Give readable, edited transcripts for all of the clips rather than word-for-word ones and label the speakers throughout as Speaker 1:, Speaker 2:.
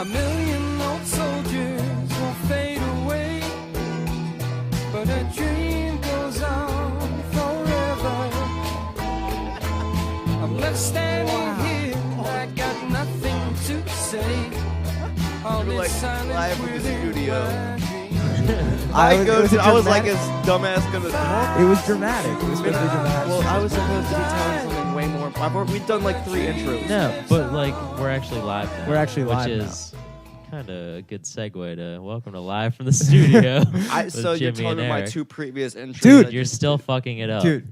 Speaker 1: A million old soldiers will fade away, but a dream goes on forever. I'm left standing here, I got nothing to say. All
Speaker 2: We're, like,
Speaker 1: this silence
Speaker 2: live in the
Speaker 1: within
Speaker 2: studio.
Speaker 1: my dreams.
Speaker 2: I was like his dumbass gonna talk.
Speaker 3: It was dramatic. It was supposed to be dramatic.
Speaker 2: Well, I was supposed to be telling something way more. We've done like 3 intros.
Speaker 4: No, but like we're actually live now.
Speaker 3: We're actually live
Speaker 4: which
Speaker 3: now.
Speaker 4: is kind of a good segue to welcome to Live from the Studio.
Speaker 2: So
Speaker 4: with
Speaker 2: you're
Speaker 4: Jimmy
Speaker 2: telling
Speaker 4: and
Speaker 2: me my
Speaker 4: Eric.
Speaker 2: 2 previous intros.
Speaker 3: Dude,
Speaker 4: You're still fucking it up.
Speaker 3: Dude.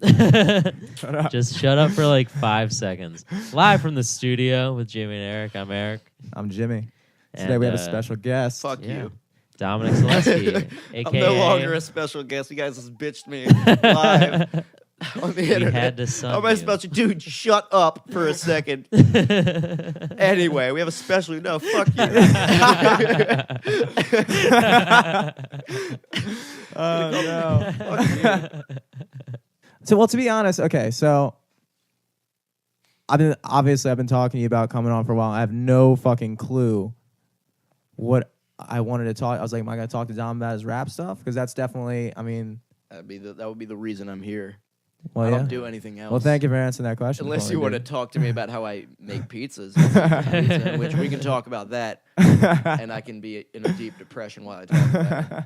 Speaker 3: Shut up.
Speaker 4: Just shut up for like 5 seconds. Live from the studio with Jimmy and Eric. I'm Eric.
Speaker 3: I'm Jimmy. Today
Speaker 4: And,
Speaker 3: we have a special guest.
Speaker 2: Fuck
Speaker 4: yeah.
Speaker 2: you.
Speaker 4: Dominic Solesky,
Speaker 2: I'm
Speaker 4: aka
Speaker 2: no longer a special guest. You guys just bitched me live on the internet.
Speaker 4: had to sun
Speaker 2: I'm a
Speaker 4: you.
Speaker 2: special dude. Shut up for a second. Anyway, we have a special. No, fuck you.
Speaker 3: Oh no.
Speaker 2: Fuck you.
Speaker 3: So, well, to be honest, okay, so I've been talking to you about coming on for a while. I have no fucking clue what I wanted to talk. I was like, am I gonna talk to Dom about his rap stuff? Because that's definitely, I mean,
Speaker 2: That would be the reason I'm here.
Speaker 3: well,
Speaker 2: I
Speaker 3: yeah.
Speaker 2: don't do anything else.
Speaker 3: Well, thank you for answering that question.
Speaker 2: Unless
Speaker 3: for
Speaker 2: you
Speaker 3: me,
Speaker 2: want to
Speaker 3: dude.
Speaker 2: talk to me about how I make pizzas, pizza, which we can talk about that, and I can be in a deep depression while I talk about it.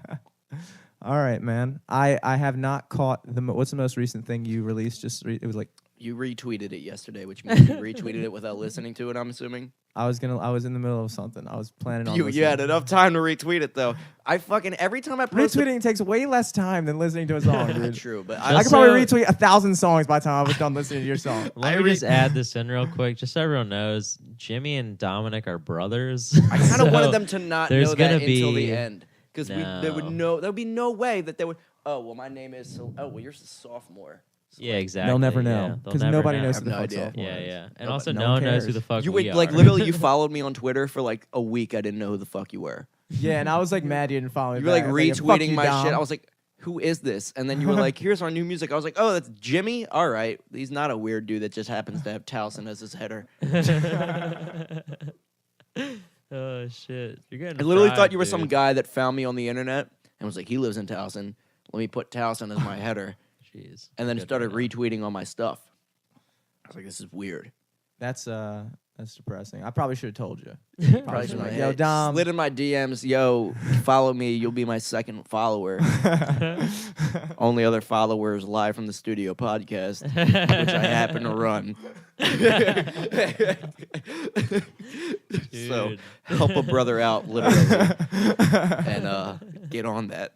Speaker 3: All right, man. I have not caught what's the most recent thing you released? It was like
Speaker 2: You retweeted it yesterday, which means you retweeted it without listening to it, I'm assuming.
Speaker 3: I was in the middle of something. I was planning on
Speaker 2: You
Speaker 3: listening.
Speaker 2: had enough time to retweet it, though. I fucking, every time I post
Speaker 3: Retweeting takes way less time than listening to a song, dude.
Speaker 2: True, but
Speaker 3: I
Speaker 4: Just
Speaker 3: could probably
Speaker 4: so-
Speaker 3: retweet 1,000 songs by the time I was done listening to your song.
Speaker 4: Let me just add this in real quick, just so everyone knows. Jimmy and Dominic are brothers.
Speaker 2: I kind of wanted them to not
Speaker 4: there's
Speaker 2: know that
Speaker 4: gonna
Speaker 2: until
Speaker 4: be-
Speaker 2: the end. Because there would be no way that they would, oh, well, my name is, you're a sophomore. So,
Speaker 4: Yeah, exactly.
Speaker 3: They'll never
Speaker 4: yeah,
Speaker 3: know
Speaker 4: they'll
Speaker 3: because
Speaker 4: never
Speaker 3: nobody
Speaker 4: know.
Speaker 3: knows
Speaker 2: I
Speaker 3: who the
Speaker 2: have no
Speaker 3: fuck
Speaker 2: idea.
Speaker 3: sophomore
Speaker 4: Yeah,
Speaker 3: is.
Speaker 4: yeah. And
Speaker 3: No,
Speaker 4: also,
Speaker 3: no
Speaker 4: no
Speaker 3: one
Speaker 4: one knows who
Speaker 3: cares.
Speaker 4: the fuck
Speaker 2: You
Speaker 4: we
Speaker 2: would,
Speaker 4: are.
Speaker 2: like, literally, you followed me on Twitter for, like, a week. I didn't know who the fuck you were.
Speaker 3: Yeah, and I was like mad you didn't follow me.
Speaker 2: You were, like,
Speaker 3: back. I was like, fuck
Speaker 2: retweeting
Speaker 3: you,
Speaker 2: my
Speaker 3: Dom.
Speaker 2: shit. I was like, who is this? And then you were like, here's our new music. I was like, oh, that's Jimmy? All right. He's not a weird dude that just happens to have Towson as his header.
Speaker 4: Oh shit! You're getting.
Speaker 2: I literally
Speaker 4: fried,
Speaker 2: thought you were
Speaker 4: dude.
Speaker 2: some guy that found me on the internet and was like, he lives in Towson. Let me put Towson as my header.
Speaker 4: Jeez.
Speaker 2: And then
Speaker 4: Good
Speaker 2: started
Speaker 4: to know.
Speaker 2: retweeting all my stuff. I was like, this is weird.
Speaker 3: That's depressing. I probably should have told you.
Speaker 2: Probably should
Speaker 3: like,
Speaker 2: have
Speaker 3: yo, Dom.
Speaker 2: slid in my DMs, yo, follow me, you'll be my second follower. Only other followers live from the studio podcast, which I happen to run. So
Speaker 4: Dude.
Speaker 2: help a brother out, literally, and get on that.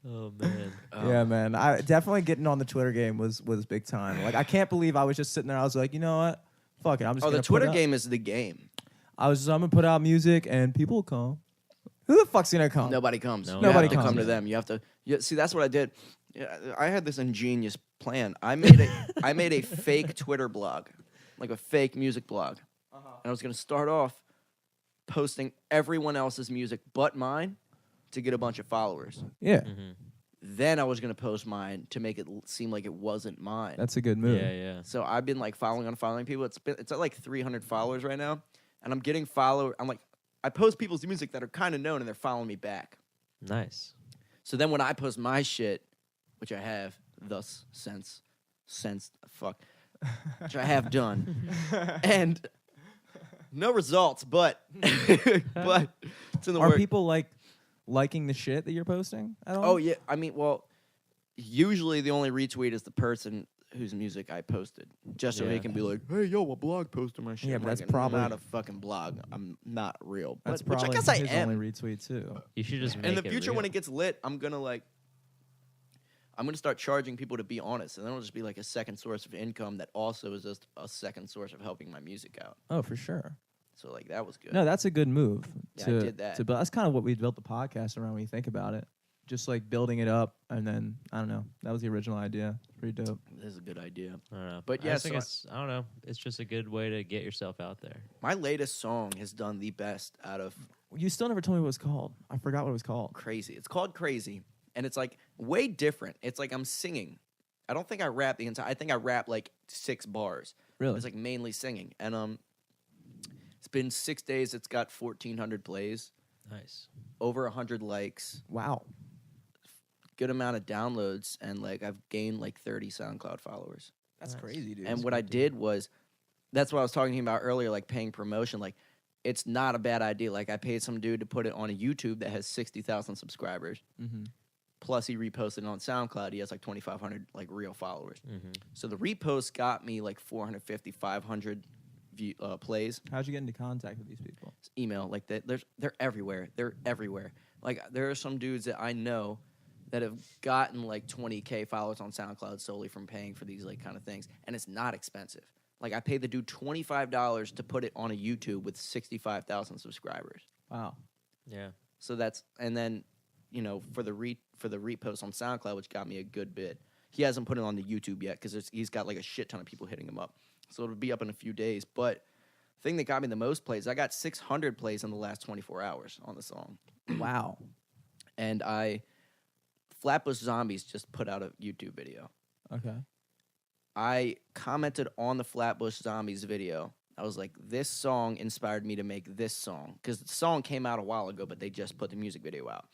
Speaker 4: Oh man.
Speaker 3: Yeah, man. I definitely getting on the Twitter game was big time. Like I can't believe I was just sitting there. I was like, you know what? Fuck it. I'm just
Speaker 2: Oh,
Speaker 3: gonna
Speaker 2: the Twitter
Speaker 3: put out-
Speaker 2: game is the game.
Speaker 3: I'm gonna put out music and people will come. Who the fuck's gonna come?
Speaker 2: Nobody comes.
Speaker 4: No
Speaker 2: You
Speaker 4: one
Speaker 3: Nobody
Speaker 2: have to
Speaker 3: comes.
Speaker 2: come to them. You have to. See, that's what I did. Yeah, I had this ingenious plan. I made a fake Twitter blog, like a fake music blog, and I was gonna start off posting everyone else's music but mine to get a bunch of followers.
Speaker 3: Yeah,
Speaker 4: Mm-hmm.
Speaker 2: Then I was gonna post mine to make it seem like it wasn't mine.
Speaker 3: that's a good move.
Speaker 4: Yeah, yeah.
Speaker 2: So I've been like following people. It's at like 300 followers right now, and I'm getting follow. I'm like, I post people's music that are kind of known, and they're following me back.
Speaker 4: Nice.
Speaker 2: So then when I post my shit, which I have thus since fuck, which I have done, and no results, but it's in the
Speaker 3: Are
Speaker 2: work.
Speaker 3: people like liking the shit that you're posting at all?
Speaker 2: Oh yeah, I mean, well, usually the only retweet is the person whose music I posted, just so
Speaker 4: Yeah.
Speaker 2: he can be like, "Hey, yo, a blog posted my shit."
Speaker 3: Yeah,
Speaker 2: I'm
Speaker 3: but that's
Speaker 2: like,
Speaker 3: probably-
Speaker 2: not a fucking blog. I'm not real,
Speaker 3: That's
Speaker 2: but, which I
Speaker 3: probably
Speaker 2: guess I
Speaker 3: his
Speaker 2: am.
Speaker 3: only retweet too.
Speaker 4: You should just make
Speaker 2: In the
Speaker 4: it
Speaker 2: future, when
Speaker 4: real.
Speaker 2: it gets lit, I'm gonna start charging people to be honest, and then it'll just be like a second source of income that also is just a second source of helping my music out.
Speaker 3: Oh, for sure.
Speaker 2: So like that was good.
Speaker 3: No, that's a good move.
Speaker 2: Yeah, I
Speaker 3: to,
Speaker 2: did that.
Speaker 3: To build. That's kind of what we built the podcast around when you think about it. Just like building it up, and then I don't know. That was the original idea. Pretty dope.
Speaker 2: This is a good idea.
Speaker 4: I don't know.
Speaker 2: But
Speaker 4: I
Speaker 2: yeah,
Speaker 4: just think
Speaker 2: so
Speaker 4: it's, I don't know. It's just a good way to get yourself out there.
Speaker 2: My latest song has done the best out of
Speaker 3: You still never told me what it was called. I forgot what it was called.
Speaker 2: Crazy. It's called Crazy, and it's like way different. It's like I'm singing. I don't think I rap the entire. I think I rap like 6 bars.
Speaker 3: Really?
Speaker 2: It's like mainly singing, and It's been 6 days. It's got 1,400 plays,
Speaker 4: Nice.
Speaker 2: over 100 likes,
Speaker 3: Wow.
Speaker 2: good amount of downloads, and like I've gained like 30 SoundCloud followers.
Speaker 3: That's
Speaker 4: Nice.
Speaker 3: crazy, dude.
Speaker 2: And what I did was, that's what I was talking about earlier, like paying promotion. Like, it's not a bad idea. Like, I paid some dude to put it on a YouTube that has 60,000 subscribers.
Speaker 3: Mm-hmm.
Speaker 2: Plus, he reposted it on SoundCloud. He has like 2,500 like real followers.
Speaker 4: Mm-hmm.
Speaker 2: So the repost got me like 450, 500 plays.
Speaker 3: How'd you get into contact with these people?
Speaker 2: It's email, like they're everywhere. They're everywhere. Like, there are some dudes that I know that have gotten like 20K followers on SoundCloud solely from paying for these like kind of things, and it's not expensive. Like, I paid the dude $25 to put it on a YouTube with 65,000 subscribers.
Speaker 3: Wow.
Speaker 4: Yeah.
Speaker 2: So that's, and then, you know, for the repost on SoundCloud, which got me a good bit. He hasn't put it on the YouTube yet because he's got like a shit ton of people hitting him up. So it'll be up in a few days. But the thing that got me the most plays, I got 600 plays in the last 24 hours on the song.
Speaker 3: Wow.
Speaker 2: And Flatbush Zombies just put out a YouTube video.
Speaker 3: Okay.
Speaker 2: I commented on the Flatbush Zombies video. I was like, this song inspired me to make this song. Because the song came out a while ago, but they just put the music video out.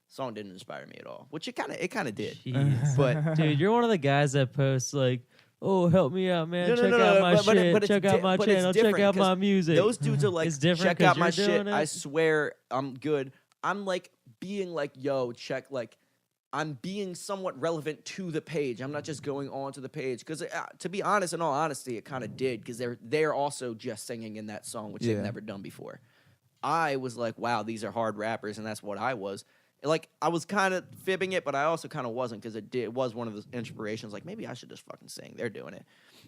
Speaker 2: The song didn't inspire me at all, which it kind of did.
Speaker 4: Jeez.
Speaker 2: But
Speaker 4: Dude, you're one of the guys that posts like, "Oh, help me out, man!
Speaker 2: No,
Speaker 4: check
Speaker 2: no,
Speaker 4: out my
Speaker 2: but
Speaker 4: shit.
Speaker 2: it's
Speaker 4: Check out my
Speaker 2: but it's
Speaker 4: channel. Check
Speaker 2: different,
Speaker 4: out my
Speaker 2: 'cause
Speaker 4: music."
Speaker 2: those dudes are like,
Speaker 4: It's different
Speaker 2: check out
Speaker 4: 'cause
Speaker 2: my
Speaker 4: you're
Speaker 2: shit.
Speaker 4: doing it.
Speaker 2: I swear I'm good. I'm like being like, yo, check, like, I'm being somewhat relevant to the page. I'm not just going on to the page. Because to be honest, in all honesty, it kind of did. Because they're also just singing in that song, which they've never done before. I was like, wow, these are hard rappers. And that's what I was. Like, I was kind of fibbing it, but I also kind of wasn't. Because it was one of the inspirations. Like, maybe I should just fucking sing. They're doing it.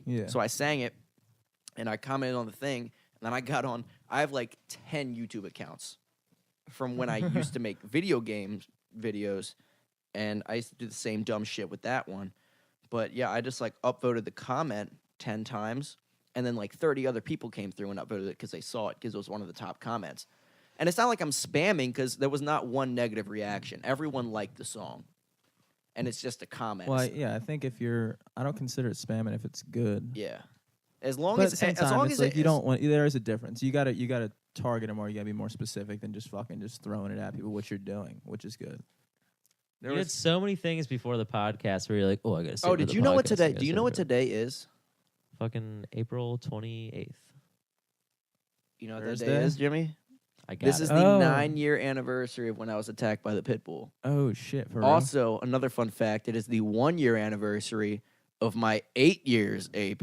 Speaker 3: Yeah.
Speaker 2: So I sang it. And I commented on the thing. And then I got on. I have like 10 YouTube accounts from when I used to make video games videos. And I used to do the same dumb shit with that one. But yeah, I just like upvoted the comment 10 times. And then like 30 other people came through and upvoted it because they saw it because it was one of the top comments. And it's not like I'm spamming because there was not one negative reaction. Everyone liked the song. And it's just a comment.
Speaker 3: Well, yeah, I think I don't consider it spamming if it's good.
Speaker 2: Yeah. As long
Speaker 3: But
Speaker 2: as
Speaker 3: at the same
Speaker 2: as
Speaker 3: time,
Speaker 2: long
Speaker 3: it's
Speaker 2: as
Speaker 3: like
Speaker 2: it
Speaker 3: you
Speaker 2: is-
Speaker 3: don't want. There is a difference. You gotta target them, or you gotta be more specific than just throwing it at people. What you're doing, which is good.
Speaker 4: You had so many things before the podcast where you're like, "Oh, I gotta."
Speaker 2: Oh, did you know what today? Do you know what today is?
Speaker 4: Fucking April 28th.
Speaker 2: You know what
Speaker 3: Thursday?
Speaker 2: that day is, Jimmy?
Speaker 4: I got
Speaker 2: This
Speaker 4: it.
Speaker 2: is the 9-year anniversary of when I was attacked by the pit bull.
Speaker 3: Oh shit! For real?
Speaker 2: Also, another fun fact: it is the 1-year anniversary of my 8 years EP,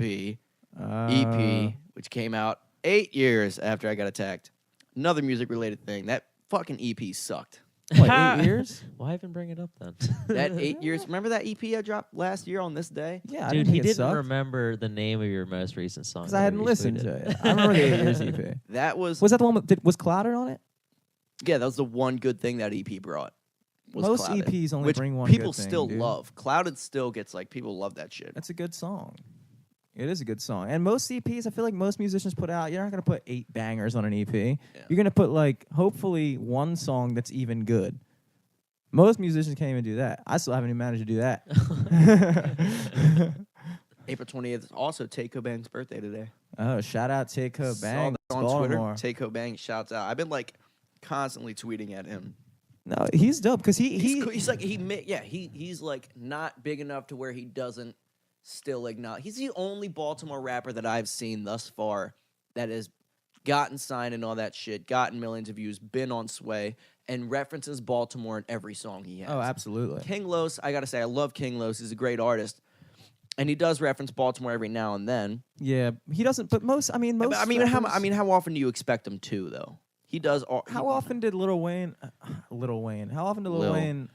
Speaker 2: which came out 8 years after I got attacked. Another music-related thing. That fucking EP sucked.
Speaker 3: What, 8 years?
Speaker 4: Why even bring it up then?
Speaker 2: That 8 years. Remember that EP I dropped last year on this day?
Speaker 3: Yeah, I
Speaker 4: Dude,
Speaker 3: didn't
Speaker 4: he
Speaker 3: think it
Speaker 4: didn't
Speaker 3: sucked,
Speaker 4: remember the name of your most recent song
Speaker 3: because I hadn't listened to it. I remember the 8 years EP.
Speaker 2: That was
Speaker 3: Was that the one? Was Clouded on it?
Speaker 2: yeah. That was the one good thing that EP brought. Was
Speaker 3: Most
Speaker 2: Clouded,
Speaker 3: EPs only
Speaker 2: which
Speaker 3: bring one
Speaker 2: people
Speaker 3: good thing,
Speaker 2: still
Speaker 3: dude.
Speaker 2: love. Clouded still gets like people love that shit.
Speaker 3: That's a good song. It is a good song. And most EPs, I feel like most musicians put out, you're not going to put 8 bangers on an EP. You're going to put, like, hopefully one song that's even good. Most musicians can't even do that. I still haven't even managed to do that.
Speaker 2: April 20th is also Tay Bang's birthday today.
Speaker 3: Oh, shout out Takeo
Speaker 2: Saw
Speaker 3: Bang.
Speaker 2: that on
Speaker 3: Baltimore.
Speaker 2: Twitter. Tay Bang shouts out. I've been like constantly tweeting at him.
Speaker 3: No, he's dope because
Speaker 2: He's like he's like not big enough to where he doesn't still acknowledge. He's the only Baltimore rapper that I've seen thus far that has gotten signed and all that shit, gotten millions of views, been on Sway, and references Baltimore in every song he has.
Speaker 3: Oh, absolutely.
Speaker 2: King Los, I gotta say, I love King Los. He's a great artist, and he does reference Baltimore every now and then.
Speaker 3: Yeah, he doesn't. But most, I mean,
Speaker 2: How often do you expect him to though? He does.
Speaker 3: How often did Lil Wayne? How often did Lil Wayne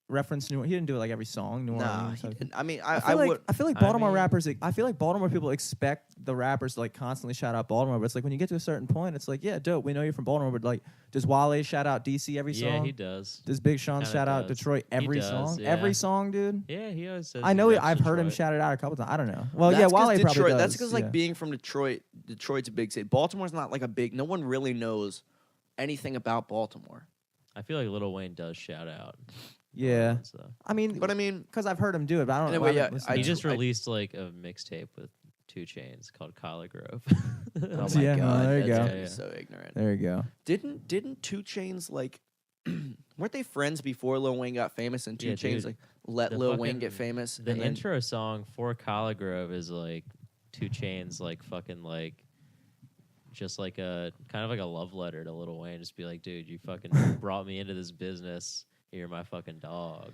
Speaker 3: reference New? He didn't do it like every song. New
Speaker 2: Nah,
Speaker 3: Orleans.
Speaker 2: he didn't. I mean,
Speaker 3: I feel like
Speaker 4: I
Speaker 3: Baltimore
Speaker 4: mean-
Speaker 3: rappers. I feel like Baltimore people expect the rappers to like constantly shout out Baltimore, but it's like when you get to a certain point, it's like, yeah, dope. We know you're from Baltimore, but like, does Wale shout out DC every song?
Speaker 4: Yeah, he does.
Speaker 3: Does Big Sean
Speaker 4: Kinda
Speaker 3: shout out
Speaker 4: does.
Speaker 3: Detroit
Speaker 4: He
Speaker 3: every
Speaker 4: does,
Speaker 3: song?
Speaker 4: yeah.
Speaker 3: Every song, dude.
Speaker 4: Yeah, he always says.
Speaker 3: I
Speaker 4: he
Speaker 3: know.
Speaker 4: reps
Speaker 3: I've heard him
Speaker 4: Detroit.
Speaker 3: shout it out a couple times. I don't know. Well,
Speaker 2: That's
Speaker 3: yeah,
Speaker 2: 'cause
Speaker 3: Wale probably
Speaker 2: Detroit,
Speaker 3: does.
Speaker 2: That's because like
Speaker 3: yeah.
Speaker 2: being from Detroit, Detroit's a big city. Baltimore's not like a big. No one really knows anything about Baltimore.
Speaker 4: I feel like Lil Wayne does shout out.
Speaker 3: Yeah.
Speaker 4: So.
Speaker 3: I mean,
Speaker 2: But I mean,
Speaker 3: because I've heard him do it, but I don't.
Speaker 2: Anyway,
Speaker 3: I haven't
Speaker 2: yeah,
Speaker 3: listened
Speaker 4: He
Speaker 3: to
Speaker 4: just
Speaker 3: it.
Speaker 4: released like a mixtape with 2 Chainz called Collar Grove.
Speaker 2: Oh my
Speaker 3: Yeah,
Speaker 2: god,
Speaker 3: there you
Speaker 2: that's
Speaker 3: go.
Speaker 2: gonna be
Speaker 4: Yeah.
Speaker 2: so ignorant.
Speaker 3: There you go.
Speaker 2: Didn't 2 Chainz like weren't they friends before Lil Wayne got famous and 2
Speaker 4: Yeah,
Speaker 2: Chainz
Speaker 4: dude.
Speaker 2: like let
Speaker 4: The
Speaker 2: Lil Wayne get
Speaker 4: fucking-
Speaker 2: famous?
Speaker 4: The
Speaker 2: and then,
Speaker 4: intro song for Collar Grove is like 2 Chainz, like fucking like just like a kind of like a love letter to Lil Wayne. Just be like, dude, you fucking brought me into this business. You're my fucking dog.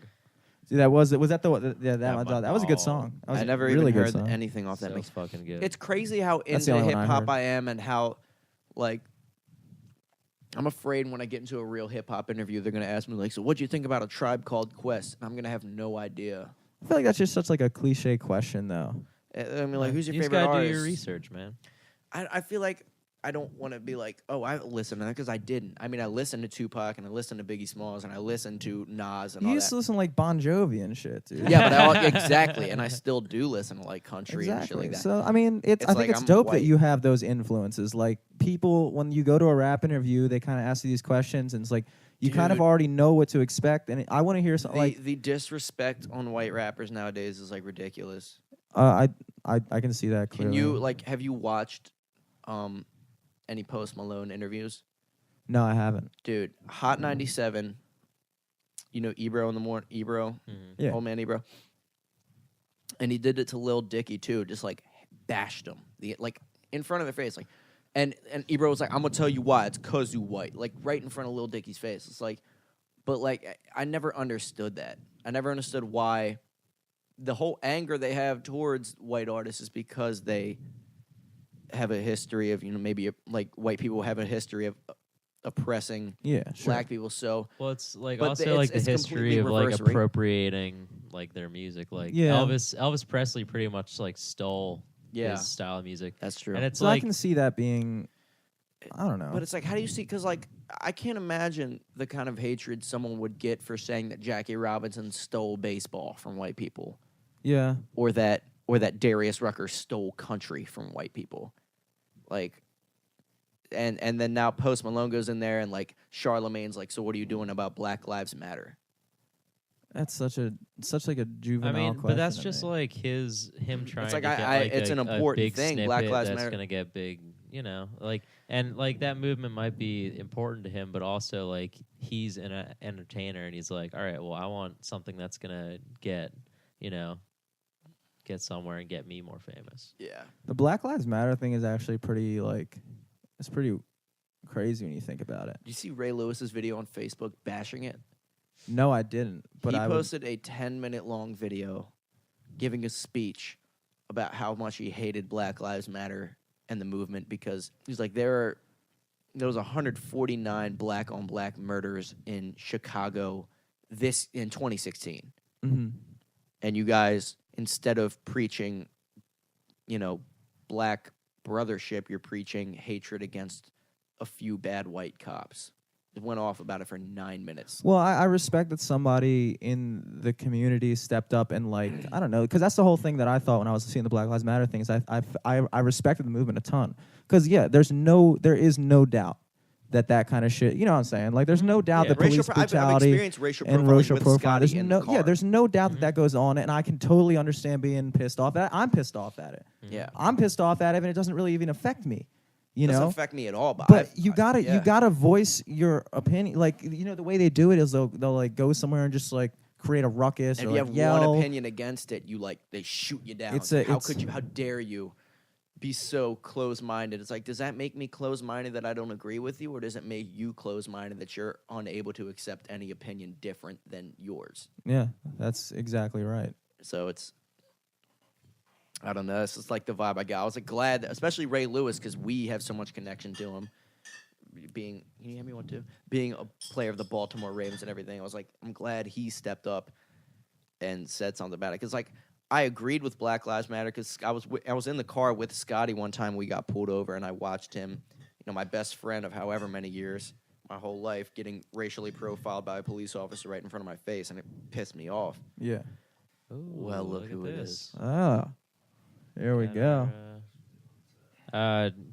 Speaker 3: See, that was that the yeah,
Speaker 4: Yeah,
Speaker 3: my
Speaker 4: my
Speaker 3: dog. That was a good
Speaker 4: dog.
Speaker 3: song. That was
Speaker 2: I
Speaker 3: a
Speaker 2: never
Speaker 3: really
Speaker 2: even
Speaker 3: good
Speaker 2: heard
Speaker 3: song.
Speaker 2: anything off that.
Speaker 4: So
Speaker 2: Makes
Speaker 4: fucking good.
Speaker 2: It's crazy how
Speaker 3: That's the
Speaker 2: into
Speaker 3: only one I
Speaker 2: hip hop
Speaker 3: heard.
Speaker 2: I am and how like I'm afraid when I get into a real hip hop interview they're gonna ask me like, so what'd you think about A Tribe Called Quest? And I'm gonna have no idea.
Speaker 3: I feel like that's just such like a cliche question though.
Speaker 2: I mean, like, who's your
Speaker 4: you just
Speaker 2: favorite
Speaker 4: gotta
Speaker 2: artist?
Speaker 4: do your research, man.
Speaker 2: I feel like I don't want to be like, oh, I listened to that because I didn't. I mean, I listened to Tupac and I listened to Biggie Smalls and I listened to Nas and
Speaker 3: You
Speaker 2: all
Speaker 3: used to
Speaker 2: that.
Speaker 3: listen to like Bon Jovi and shit, dude.
Speaker 2: Yeah, but exactly, and I still do listen to like country and shit like that.
Speaker 3: So I mean, I
Speaker 2: It's
Speaker 3: think
Speaker 2: like
Speaker 3: it's
Speaker 2: I'm
Speaker 3: dope
Speaker 2: white.
Speaker 3: that you have those influences. Like people, when you go to a rap interview, they kind of ask you these questions, and it's like you kind of
Speaker 2: Dude.
Speaker 3: already know what to expect. And I want to hear something like
Speaker 2: The disrespect on white rappers nowadays is like ridiculous.
Speaker 3: I can see that
Speaker 2: Can
Speaker 3: clearly.
Speaker 2: you like have you watched any Post Malone interviews?
Speaker 3: No, I haven't.
Speaker 2: Dude, Hot 97, you know Ebro in the morning, Ebro,
Speaker 3: Yeah.
Speaker 2: old man Ebro. And he did it to Lil Dicky too, just like bashed him. Like in front of their face. Like and Ebro was like, I'm gonna tell you why, it's cause you white. Like right in front of Lil Dicky's face. It's like but like I never understood that. I never understood why the whole anger they have towards white artists is because they have a history of, maybe like white people have a history of oppressing
Speaker 3: Yeah, sure.
Speaker 2: black people. So
Speaker 4: Well, it's like
Speaker 2: But
Speaker 4: also
Speaker 2: it's-
Speaker 4: like the
Speaker 2: it's
Speaker 4: history
Speaker 2: completely
Speaker 4: of like
Speaker 2: reverse, right?
Speaker 4: appropriating like their music. Like
Speaker 3: Yeah.
Speaker 4: Elvis Presley pretty much like stole
Speaker 2: Yeah.
Speaker 4: his style of music,
Speaker 2: that's true.
Speaker 4: and it's
Speaker 3: So I
Speaker 4: like
Speaker 3: can see that being, I don't know.
Speaker 2: But it's like, how do you see? Because like, I can't imagine the kind of hatred someone would get for saying that Jackie Robinson stole baseball from white people,
Speaker 3: yeah.
Speaker 2: or that Darius Rucker stole country from white people, like. And then now Post Malone goes in there and like Charlemagne's like, so what are you doing about Black Lives Matter?
Speaker 3: That's such like a
Speaker 4: I
Speaker 3: juvenile
Speaker 4: mean,
Speaker 3: question.
Speaker 4: but that's
Speaker 3: to
Speaker 4: just
Speaker 3: me.
Speaker 4: like him trying
Speaker 2: like
Speaker 4: to get
Speaker 2: I-
Speaker 4: like
Speaker 2: it's an
Speaker 4: a
Speaker 2: important
Speaker 4: big
Speaker 2: thing,
Speaker 4: snippet
Speaker 2: Black Lives
Speaker 4: that's
Speaker 2: Matter.
Speaker 4: gonna get big, like and like that movement might be important to him, but also like he's an entertainer and he's like, all right, well, I want something that's gonna get somewhere and get me more famous.
Speaker 2: Yeah.
Speaker 3: The Black Lives Matter thing is actually pretty like, it's pretty crazy when you think about it.
Speaker 2: Do you see Ray Lewis's video on Facebook bashing it?
Speaker 3: No, I didn't. But
Speaker 2: He
Speaker 3: I
Speaker 2: posted a 10-minute long video giving a speech about how much he hated Black Lives Matter and the movement because he's like, there was 149 black on black murders in Chicago in 2016.
Speaker 3: Mhm.
Speaker 2: And you guys, instead of preaching, black brothership, you're preaching hatred against a few bad white cops. It went off about it for 9 minutes.
Speaker 3: Well, I respect that somebody in the community stepped up and like, I don't know, because that's the whole thing that I thought when I was seeing the Black Lives Matter thing is I respected the movement a ton. Because yeah, there is no doubt that kind of shit. You know what I'm saying? Like, there's no doubt that police
Speaker 2: I've
Speaker 3: brutality
Speaker 2: experienced racial
Speaker 3: and
Speaker 2: profiling
Speaker 3: racial
Speaker 2: with
Speaker 3: profiling.
Speaker 2: Scotty
Speaker 3: There's
Speaker 2: in
Speaker 3: no
Speaker 2: the car.
Speaker 3: there's no doubt that goes on, and I can totally understand being pissed off at it. I'm pissed off at it.
Speaker 2: Yeah.
Speaker 3: I'm pissed off at it, and it doesn't really even affect me. You
Speaker 2: Doesn't
Speaker 3: know,
Speaker 2: affect me at all,
Speaker 3: but you gotta
Speaker 2: yeah.
Speaker 3: you gotta voice your opinion. Like, the way they do it is they'll like go somewhere and just like create a ruckus
Speaker 2: And
Speaker 3: or
Speaker 2: if you
Speaker 3: like
Speaker 2: have
Speaker 3: yell.
Speaker 2: one opinion against it, they shoot you down. How dare you be so close-minded? It's like, does that make me close-minded that I don't agree with you, or does it make you close-minded that you're unable to accept any opinion different than yours?
Speaker 3: Yeah, that's exactly right.
Speaker 2: So I don't know. It's just like the vibe I got. I was like glad, especially Ray Lewis, because we have so much connection to him. Can you hand me one too? Being a player of the Baltimore Ravens and everything, I was like, I'm glad he stepped up and said something about it. Because like I agreed with Black Lives Matter because I was in the car with Scotty one time. We got pulled over and I watched him, my best friend of however many years, my whole life, getting racially profiled by a police officer right in front of my face, and it pissed me off.
Speaker 3: Yeah.
Speaker 4: Ooh,
Speaker 2: Well, look
Speaker 4: at
Speaker 2: who it
Speaker 4: this.
Speaker 2: is.
Speaker 3: Ah, there we
Speaker 4: Got
Speaker 3: go.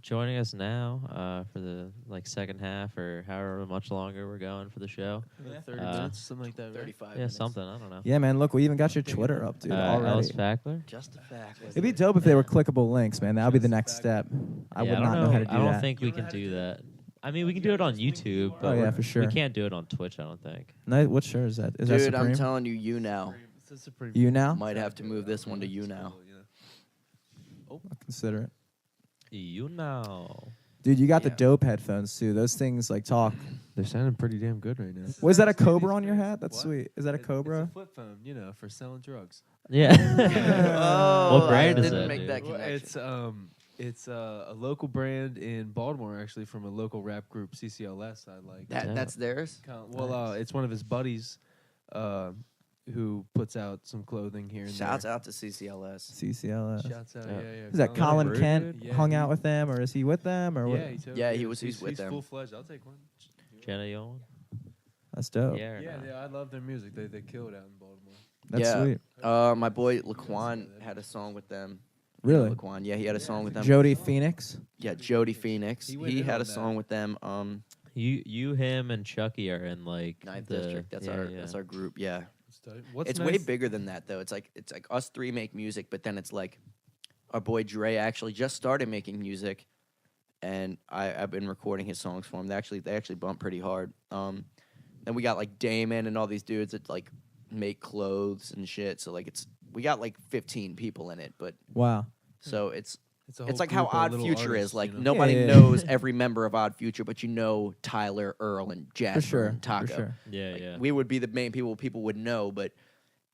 Speaker 4: Joining us now for the second half or however much longer we're going for the show.
Speaker 5: 30 minutes, something like that. Right?
Speaker 2: 35
Speaker 4: Yeah,
Speaker 2: minutes.
Speaker 4: something. I don't know.
Speaker 3: Yeah, man. Look, we even got your Twitter up, dude.
Speaker 4: Ellis
Speaker 3: Already.
Speaker 4: Fackler.
Speaker 2: Just a fact.
Speaker 3: It'd be dope if they were clickable links, man. That would be the next step. I would
Speaker 4: don't
Speaker 3: not know how to do
Speaker 4: I don't
Speaker 3: that.
Speaker 4: think we can do that. I mean, we can do it on YouTube, but
Speaker 3: Oh, yeah, for sure.
Speaker 4: we can't do it on Twitch. I don't think.
Speaker 3: No, what shirt is that? Is that
Speaker 2: Dude,
Speaker 3: Supreme?
Speaker 2: I'm telling you, you now.
Speaker 3: You now?
Speaker 2: Might have to move this one to you now.
Speaker 3: I'll consider it.
Speaker 4: You know.
Speaker 3: Dude, you got the
Speaker 2: Yeah.
Speaker 3: dope headphones too. Those things like talk.
Speaker 5: They're sounding pretty damn good right now.
Speaker 3: Was that a Cobra on your hat? That's
Speaker 5: What?
Speaker 3: sweet. Is that a Cobra?
Speaker 5: It's a flip phone, for selling drugs.
Speaker 4: Yeah.
Speaker 2: Oh,
Speaker 4: What brand
Speaker 2: I
Speaker 4: is
Speaker 2: didn't
Speaker 4: that,
Speaker 2: make
Speaker 4: dude?
Speaker 2: that
Speaker 5: Well,
Speaker 2: connection.
Speaker 5: it's a local brand in Baltimore, actually, from a local rap group, CCLS. I like.
Speaker 2: That's theirs.
Speaker 5: It's one of his buddies, who puts out some clothing here and
Speaker 2: Shouts
Speaker 5: there.
Speaker 2: out to CCLS.
Speaker 3: CCLS.
Speaker 5: Shouts out,
Speaker 4: Yeah.
Speaker 5: yeah.
Speaker 3: Is that Colin
Speaker 5: Rude.
Speaker 3: Kent
Speaker 5: Yeah,
Speaker 3: hung
Speaker 5: he-
Speaker 3: out with them, or is he with them, or what?
Speaker 5: Yeah, he totally
Speaker 2: Yeah,
Speaker 5: is.
Speaker 2: he's with them.
Speaker 5: Full fledged. I'll take one.
Speaker 4: Jenna Young?
Speaker 3: That's dope.
Speaker 4: Yeah. Or
Speaker 5: Yeah,
Speaker 4: not?
Speaker 5: I love their music. They kill it out in Baltimore.
Speaker 3: That's
Speaker 2: Yeah.
Speaker 3: sweet.
Speaker 2: My boy Laquan had a song with them.
Speaker 3: Really?
Speaker 2: Laquan, yeah, he had a song with them.
Speaker 3: Jody Phoenix.
Speaker 2: Yeah, Jody Phoenix.
Speaker 5: He went
Speaker 2: He
Speaker 5: in
Speaker 2: had
Speaker 5: on
Speaker 2: a
Speaker 5: that.
Speaker 2: song with them.
Speaker 4: You, him, and Chucky are in
Speaker 2: Ninth
Speaker 4: the
Speaker 2: District. That's
Speaker 4: yeah.
Speaker 2: our group. Yeah,
Speaker 5: What's
Speaker 2: it's way bigger than that though. It's like us three make music, but then it's like our boy Dre actually just started making music, and I've been recording his songs for him. They actually bump pretty hard. Then we got like Damon and all these dudes that like make clothes and shit. So like we got like 15 people in it, but
Speaker 3: Wow.
Speaker 2: so it's
Speaker 5: a
Speaker 2: it's
Speaker 5: whole
Speaker 2: like how
Speaker 5: group of
Speaker 2: Odd
Speaker 5: little
Speaker 2: Future
Speaker 5: artists,
Speaker 2: is. Like
Speaker 5: you know?
Speaker 2: nobody
Speaker 3: Yeah.
Speaker 2: knows every member of Odd Future, but you know Tyler, Earl, and Jasper
Speaker 3: For sure.
Speaker 2: and Taco.
Speaker 3: For sure.
Speaker 4: Yeah,
Speaker 2: Like,
Speaker 4: yeah.
Speaker 2: we would be the main people would know, but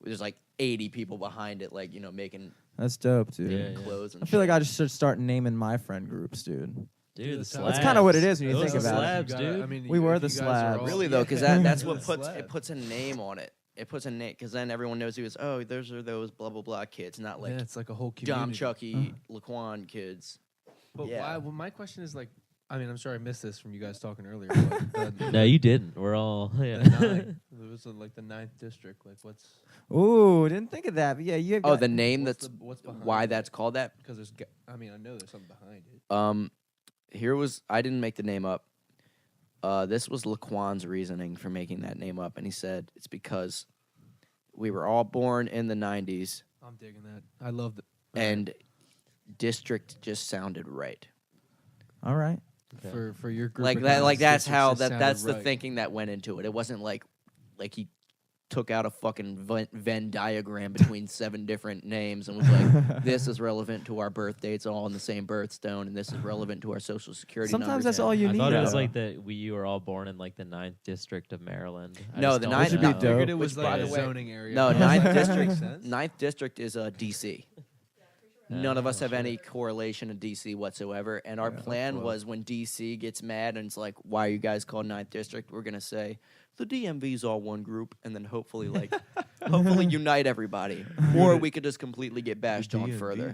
Speaker 2: there's like 80 people behind it, like making
Speaker 3: That's dope, dude.
Speaker 4: Yeah, yeah.
Speaker 2: clothes. And
Speaker 3: I feel like
Speaker 2: shit.
Speaker 3: I just should start naming my friend groups, dude.
Speaker 4: Dude, the
Speaker 5: That's
Speaker 4: slabs.
Speaker 3: kinda what it is when you
Speaker 4: Those
Speaker 3: think
Speaker 4: are
Speaker 3: about it.
Speaker 4: slabs, dude.
Speaker 5: I mean,
Speaker 3: We were
Speaker 5: if
Speaker 3: the
Speaker 5: you guys are
Speaker 3: slabs.
Speaker 5: all-
Speaker 2: Really though, because
Speaker 5: Yeah.
Speaker 2: that's what
Speaker 5: The
Speaker 2: puts
Speaker 5: slabs.
Speaker 2: it puts a name on it. It puts a name because then everyone knows who is. Oh, those are those blah blah blah kids, not like
Speaker 5: Yeah, it's like a whole community.
Speaker 2: Dom, Chucky, Laquan kids.
Speaker 5: But
Speaker 2: Yeah.
Speaker 5: why? Well, my question is like, I mean, I'm sorry I missed this from you guys talking earlier. But
Speaker 4: No, you didn't. We're all.
Speaker 5: the
Speaker 4: Yeah.
Speaker 5: nine, it was like the 9th district. Like, what's
Speaker 3: Ooh, didn't think of that. But yeah, you have
Speaker 2: Oh,
Speaker 3: got-
Speaker 2: the name
Speaker 5: what's
Speaker 2: that's
Speaker 5: the- what's behind
Speaker 2: why
Speaker 5: it?
Speaker 2: that's called that.
Speaker 5: Because there's. I mean, I know there's something behind it.
Speaker 2: I didn't make the name up. This was Laquan's reasoning for making that name up, and he said it's because we were all born in the 90s,
Speaker 5: I'm digging that. I love it.
Speaker 2: and district just sounded right.
Speaker 3: All right.
Speaker 5: For your group.
Speaker 2: Like
Speaker 5: of
Speaker 2: that,
Speaker 5: guys,
Speaker 2: like that's
Speaker 5: it
Speaker 2: how
Speaker 5: just
Speaker 2: that's
Speaker 5: sounded
Speaker 2: the
Speaker 5: right.
Speaker 2: thinking that went into it. It wasn't like he took out a fucking Venn diagram between 7 different names and was like, this is relevant to our birth dates all on the same birthstone, and this is relevant to our social security
Speaker 3: Sometimes
Speaker 2: numbers.
Speaker 3: that's
Speaker 2: and-
Speaker 3: all you
Speaker 4: I
Speaker 3: need.
Speaker 4: thought it was
Speaker 3: though.
Speaker 4: like you were all born in like the 9th district of Maryland. I
Speaker 2: No,
Speaker 4: just
Speaker 2: the
Speaker 4: don't
Speaker 2: ninth-
Speaker 3: Which would
Speaker 4: know.
Speaker 3: be
Speaker 5: I figured
Speaker 3: dope.
Speaker 5: it was
Speaker 2: Which, by
Speaker 5: like
Speaker 2: the
Speaker 5: a
Speaker 2: way-
Speaker 5: zoning area.
Speaker 2: No,
Speaker 5: Does
Speaker 2: ninth
Speaker 5: that make
Speaker 2: district.
Speaker 5: sense?
Speaker 2: Ninth district is DC. None of us have any correlation to DC whatsoever. And our plan was when DC gets mad and it's like, why are you guys called Ninth District? We're gonna say the DMV's all one group, and then hopefully hopefully unite everybody. Or we could just completely get bashed on
Speaker 5: DMV.
Speaker 2: further.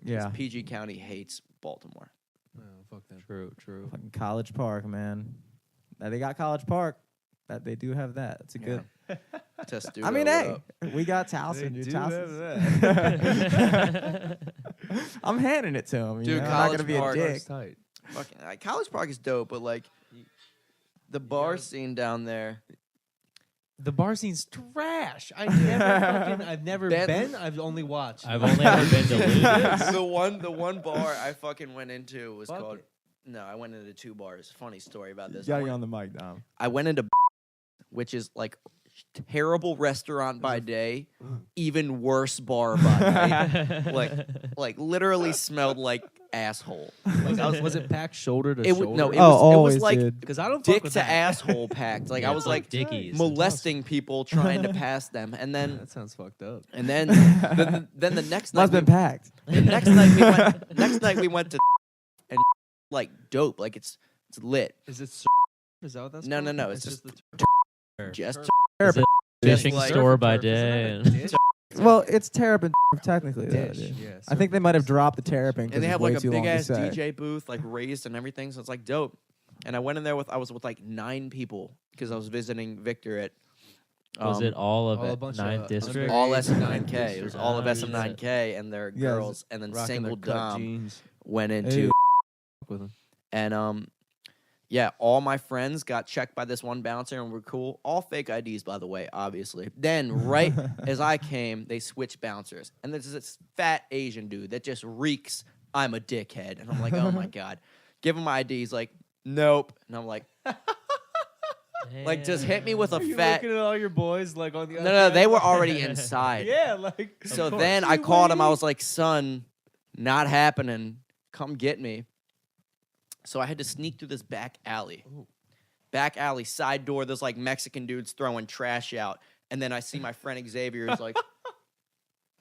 Speaker 2: 'Cause
Speaker 3: Yeah.
Speaker 2: PG County hates Baltimore.
Speaker 5: Oh, fuck them.
Speaker 4: True.
Speaker 3: Fucking College Park, man. Now they got College Park. That they do have that. It's a good.
Speaker 2: Testudo,
Speaker 3: I mean,
Speaker 2: what
Speaker 3: hey,
Speaker 2: up?
Speaker 3: we got Towson.
Speaker 5: They
Speaker 3: Dude,
Speaker 5: do have
Speaker 3: Towson's- I'm handing it to him.
Speaker 2: Dude,
Speaker 3: I'm not
Speaker 2: College
Speaker 3: gonna be a
Speaker 2: Park-
Speaker 3: dick.
Speaker 5: Tight.
Speaker 2: Fucking, College Park is dope, but like the bar scene down there.
Speaker 5: The bar scene's trash. I've never
Speaker 2: Ben-
Speaker 5: been. I've only watched.
Speaker 4: I've only ever been to Ludus.
Speaker 2: the one bar I fucking went into was
Speaker 5: Fuck
Speaker 2: called.
Speaker 5: it.
Speaker 2: No, I went into 2 bars. Funny story about
Speaker 3: You
Speaker 2: this.
Speaker 3: gotta get on the mic, Dom.
Speaker 2: I went into which is like terrible restaurant by day, even worse bar by night. like literally smelled like asshole. Like I
Speaker 5: Was it packed shoulder to
Speaker 2: it
Speaker 5: shoulder?
Speaker 2: would no, it
Speaker 3: Oh,
Speaker 2: was
Speaker 3: always,
Speaker 2: like
Speaker 3: dude.
Speaker 5: Because I don't fuck
Speaker 2: dick
Speaker 5: with
Speaker 2: to
Speaker 5: that.
Speaker 2: asshole packed. Like I
Speaker 4: Yeah,
Speaker 2: was
Speaker 4: it's
Speaker 2: like
Speaker 4: Dickies.
Speaker 2: molesting people trying to pass them, and then
Speaker 5: That sounds fucked up.
Speaker 2: and then then the next night
Speaker 3: Must have been packed.
Speaker 2: the next night we went next night we went to and like dope, like it's lit.
Speaker 5: Is it? Is that what that's
Speaker 2: No,
Speaker 5: called?
Speaker 2: no, it's
Speaker 5: just
Speaker 2: just-
Speaker 5: the
Speaker 2: Just
Speaker 4: Is it
Speaker 2: Just
Speaker 4: fishing
Speaker 2: like-
Speaker 4: store by
Speaker 5: Surf and
Speaker 4: day?
Speaker 5: turf. Is it
Speaker 4: And
Speaker 3: Well, it's Terrapin technically. Though,
Speaker 5: Dish,
Speaker 3: dude.
Speaker 5: yeah,
Speaker 3: I think they might have dropped the Terrapin because
Speaker 2: and they
Speaker 3: it's
Speaker 2: have
Speaker 3: way
Speaker 2: like a
Speaker 3: too long
Speaker 2: big
Speaker 3: to
Speaker 2: ass
Speaker 3: say.
Speaker 2: DJ booth, like raised and everything. So it's like dope. And I went in there I was with like 9 people because I was visiting Victor at.
Speaker 4: was it all of
Speaker 5: all a
Speaker 4: it?
Speaker 5: bunch
Speaker 4: 9th
Speaker 5: of
Speaker 4: district?
Speaker 2: all
Speaker 5: underage
Speaker 2: SM9K? It was
Speaker 5: district.
Speaker 2: all of
Speaker 4: Ah,
Speaker 2: SM9K and their
Speaker 3: Yeah,
Speaker 2: girls, and then
Speaker 5: Rocking
Speaker 2: single
Speaker 5: their cut
Speaker 2: Dom
Speaker 5: jeans.
Speaker 2: went
Speaker 3: Hey.
Speaker 2: into
Speaker 5: with him.
Speaker 2: And yeah, all my friends got checked by this one bouncer and we're cool. All fake IDs, by the way, obviously. Then, right as I came, they switched bouncers. And there's this fat Asian dude that just reeks, I'm a dickhead. And I'm like, oh my God. Give him my ID. He's like, nope. And I'm like, like, just hit me with a
Speaker 5: Are you
Speaker 2: fat.
Speaker 5: looking at all your boys like on the
Speaker 2: No, they were already inside.
Speaker 5: Yeah, like.
Speaker 2: So then I called him. I was like, son, not happening. Come get me. So I had to sneak through this back alley.
Speaker 5: Ooh.
Speaker 2: Back alley, side door. There's like Mexican dudes throwing trash out. And then I see my friend Xavier is like,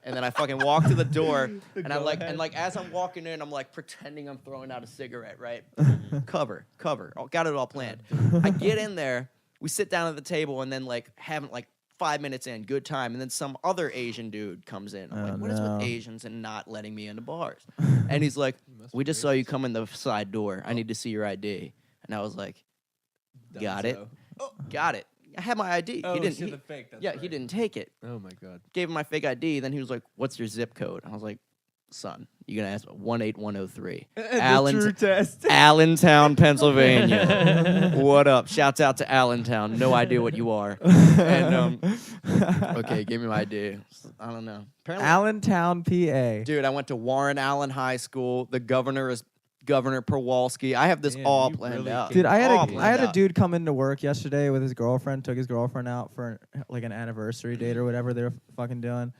Speaker 2: and then I fucking walk to the door. And I like, and like as I'm walking in, I'm like pretending I'm throwing out a cigarette, right? Cover. Got it all planned. I get in there. We sit down at the table and then like haven't like 5 minutes in, good time. And then some other Asian dude comes in. I'm like, what is with Asians and not letting me into bars? And he's like, we just saw you come in the side door. I need to see your ID. And I was like, got it. Oh, got it. I had my ID.
Speaker 5: Oh,
Speaker 2: he didn't.
Speaker 5: so the fake. That's
Speaker 2: yeah,
Speaker 5: right.
Speaker 2: he didn't take it.
Speaker 5: Oh my God.
Speaker 2: Gave him my fake ID. Then he was like, what's your zip code? I was like, son, you're gonna ask me 18103.
Speaker 5: The true test.
Speaker 2: Allentown, Pennsylvania. What up? Shouts out to Allentown. No idea what you are. And okay, give me my ID. I don't know. Apparently,
Speaker 3: Allentown, PA.
Speaker 2: dude, I went to Warren Allen High School. The governor is Governor Przewalski. I have this
Speaker 5: Damn,
Speaker 2: all
Speaker 5: you
Speaker 2: planned
Speaker 5: really
Speaker 2: out.
Speaker 3: Dude, I
Speaker 2: All
Speaker 3: had
Speaker 2: planned
Speaker 3: a
Speaker 2: out.
Speaker 3: dude come into work yesterday with his girlfriend. Took his girlfriend out for like an anniversary date or whatever they were fucking doing,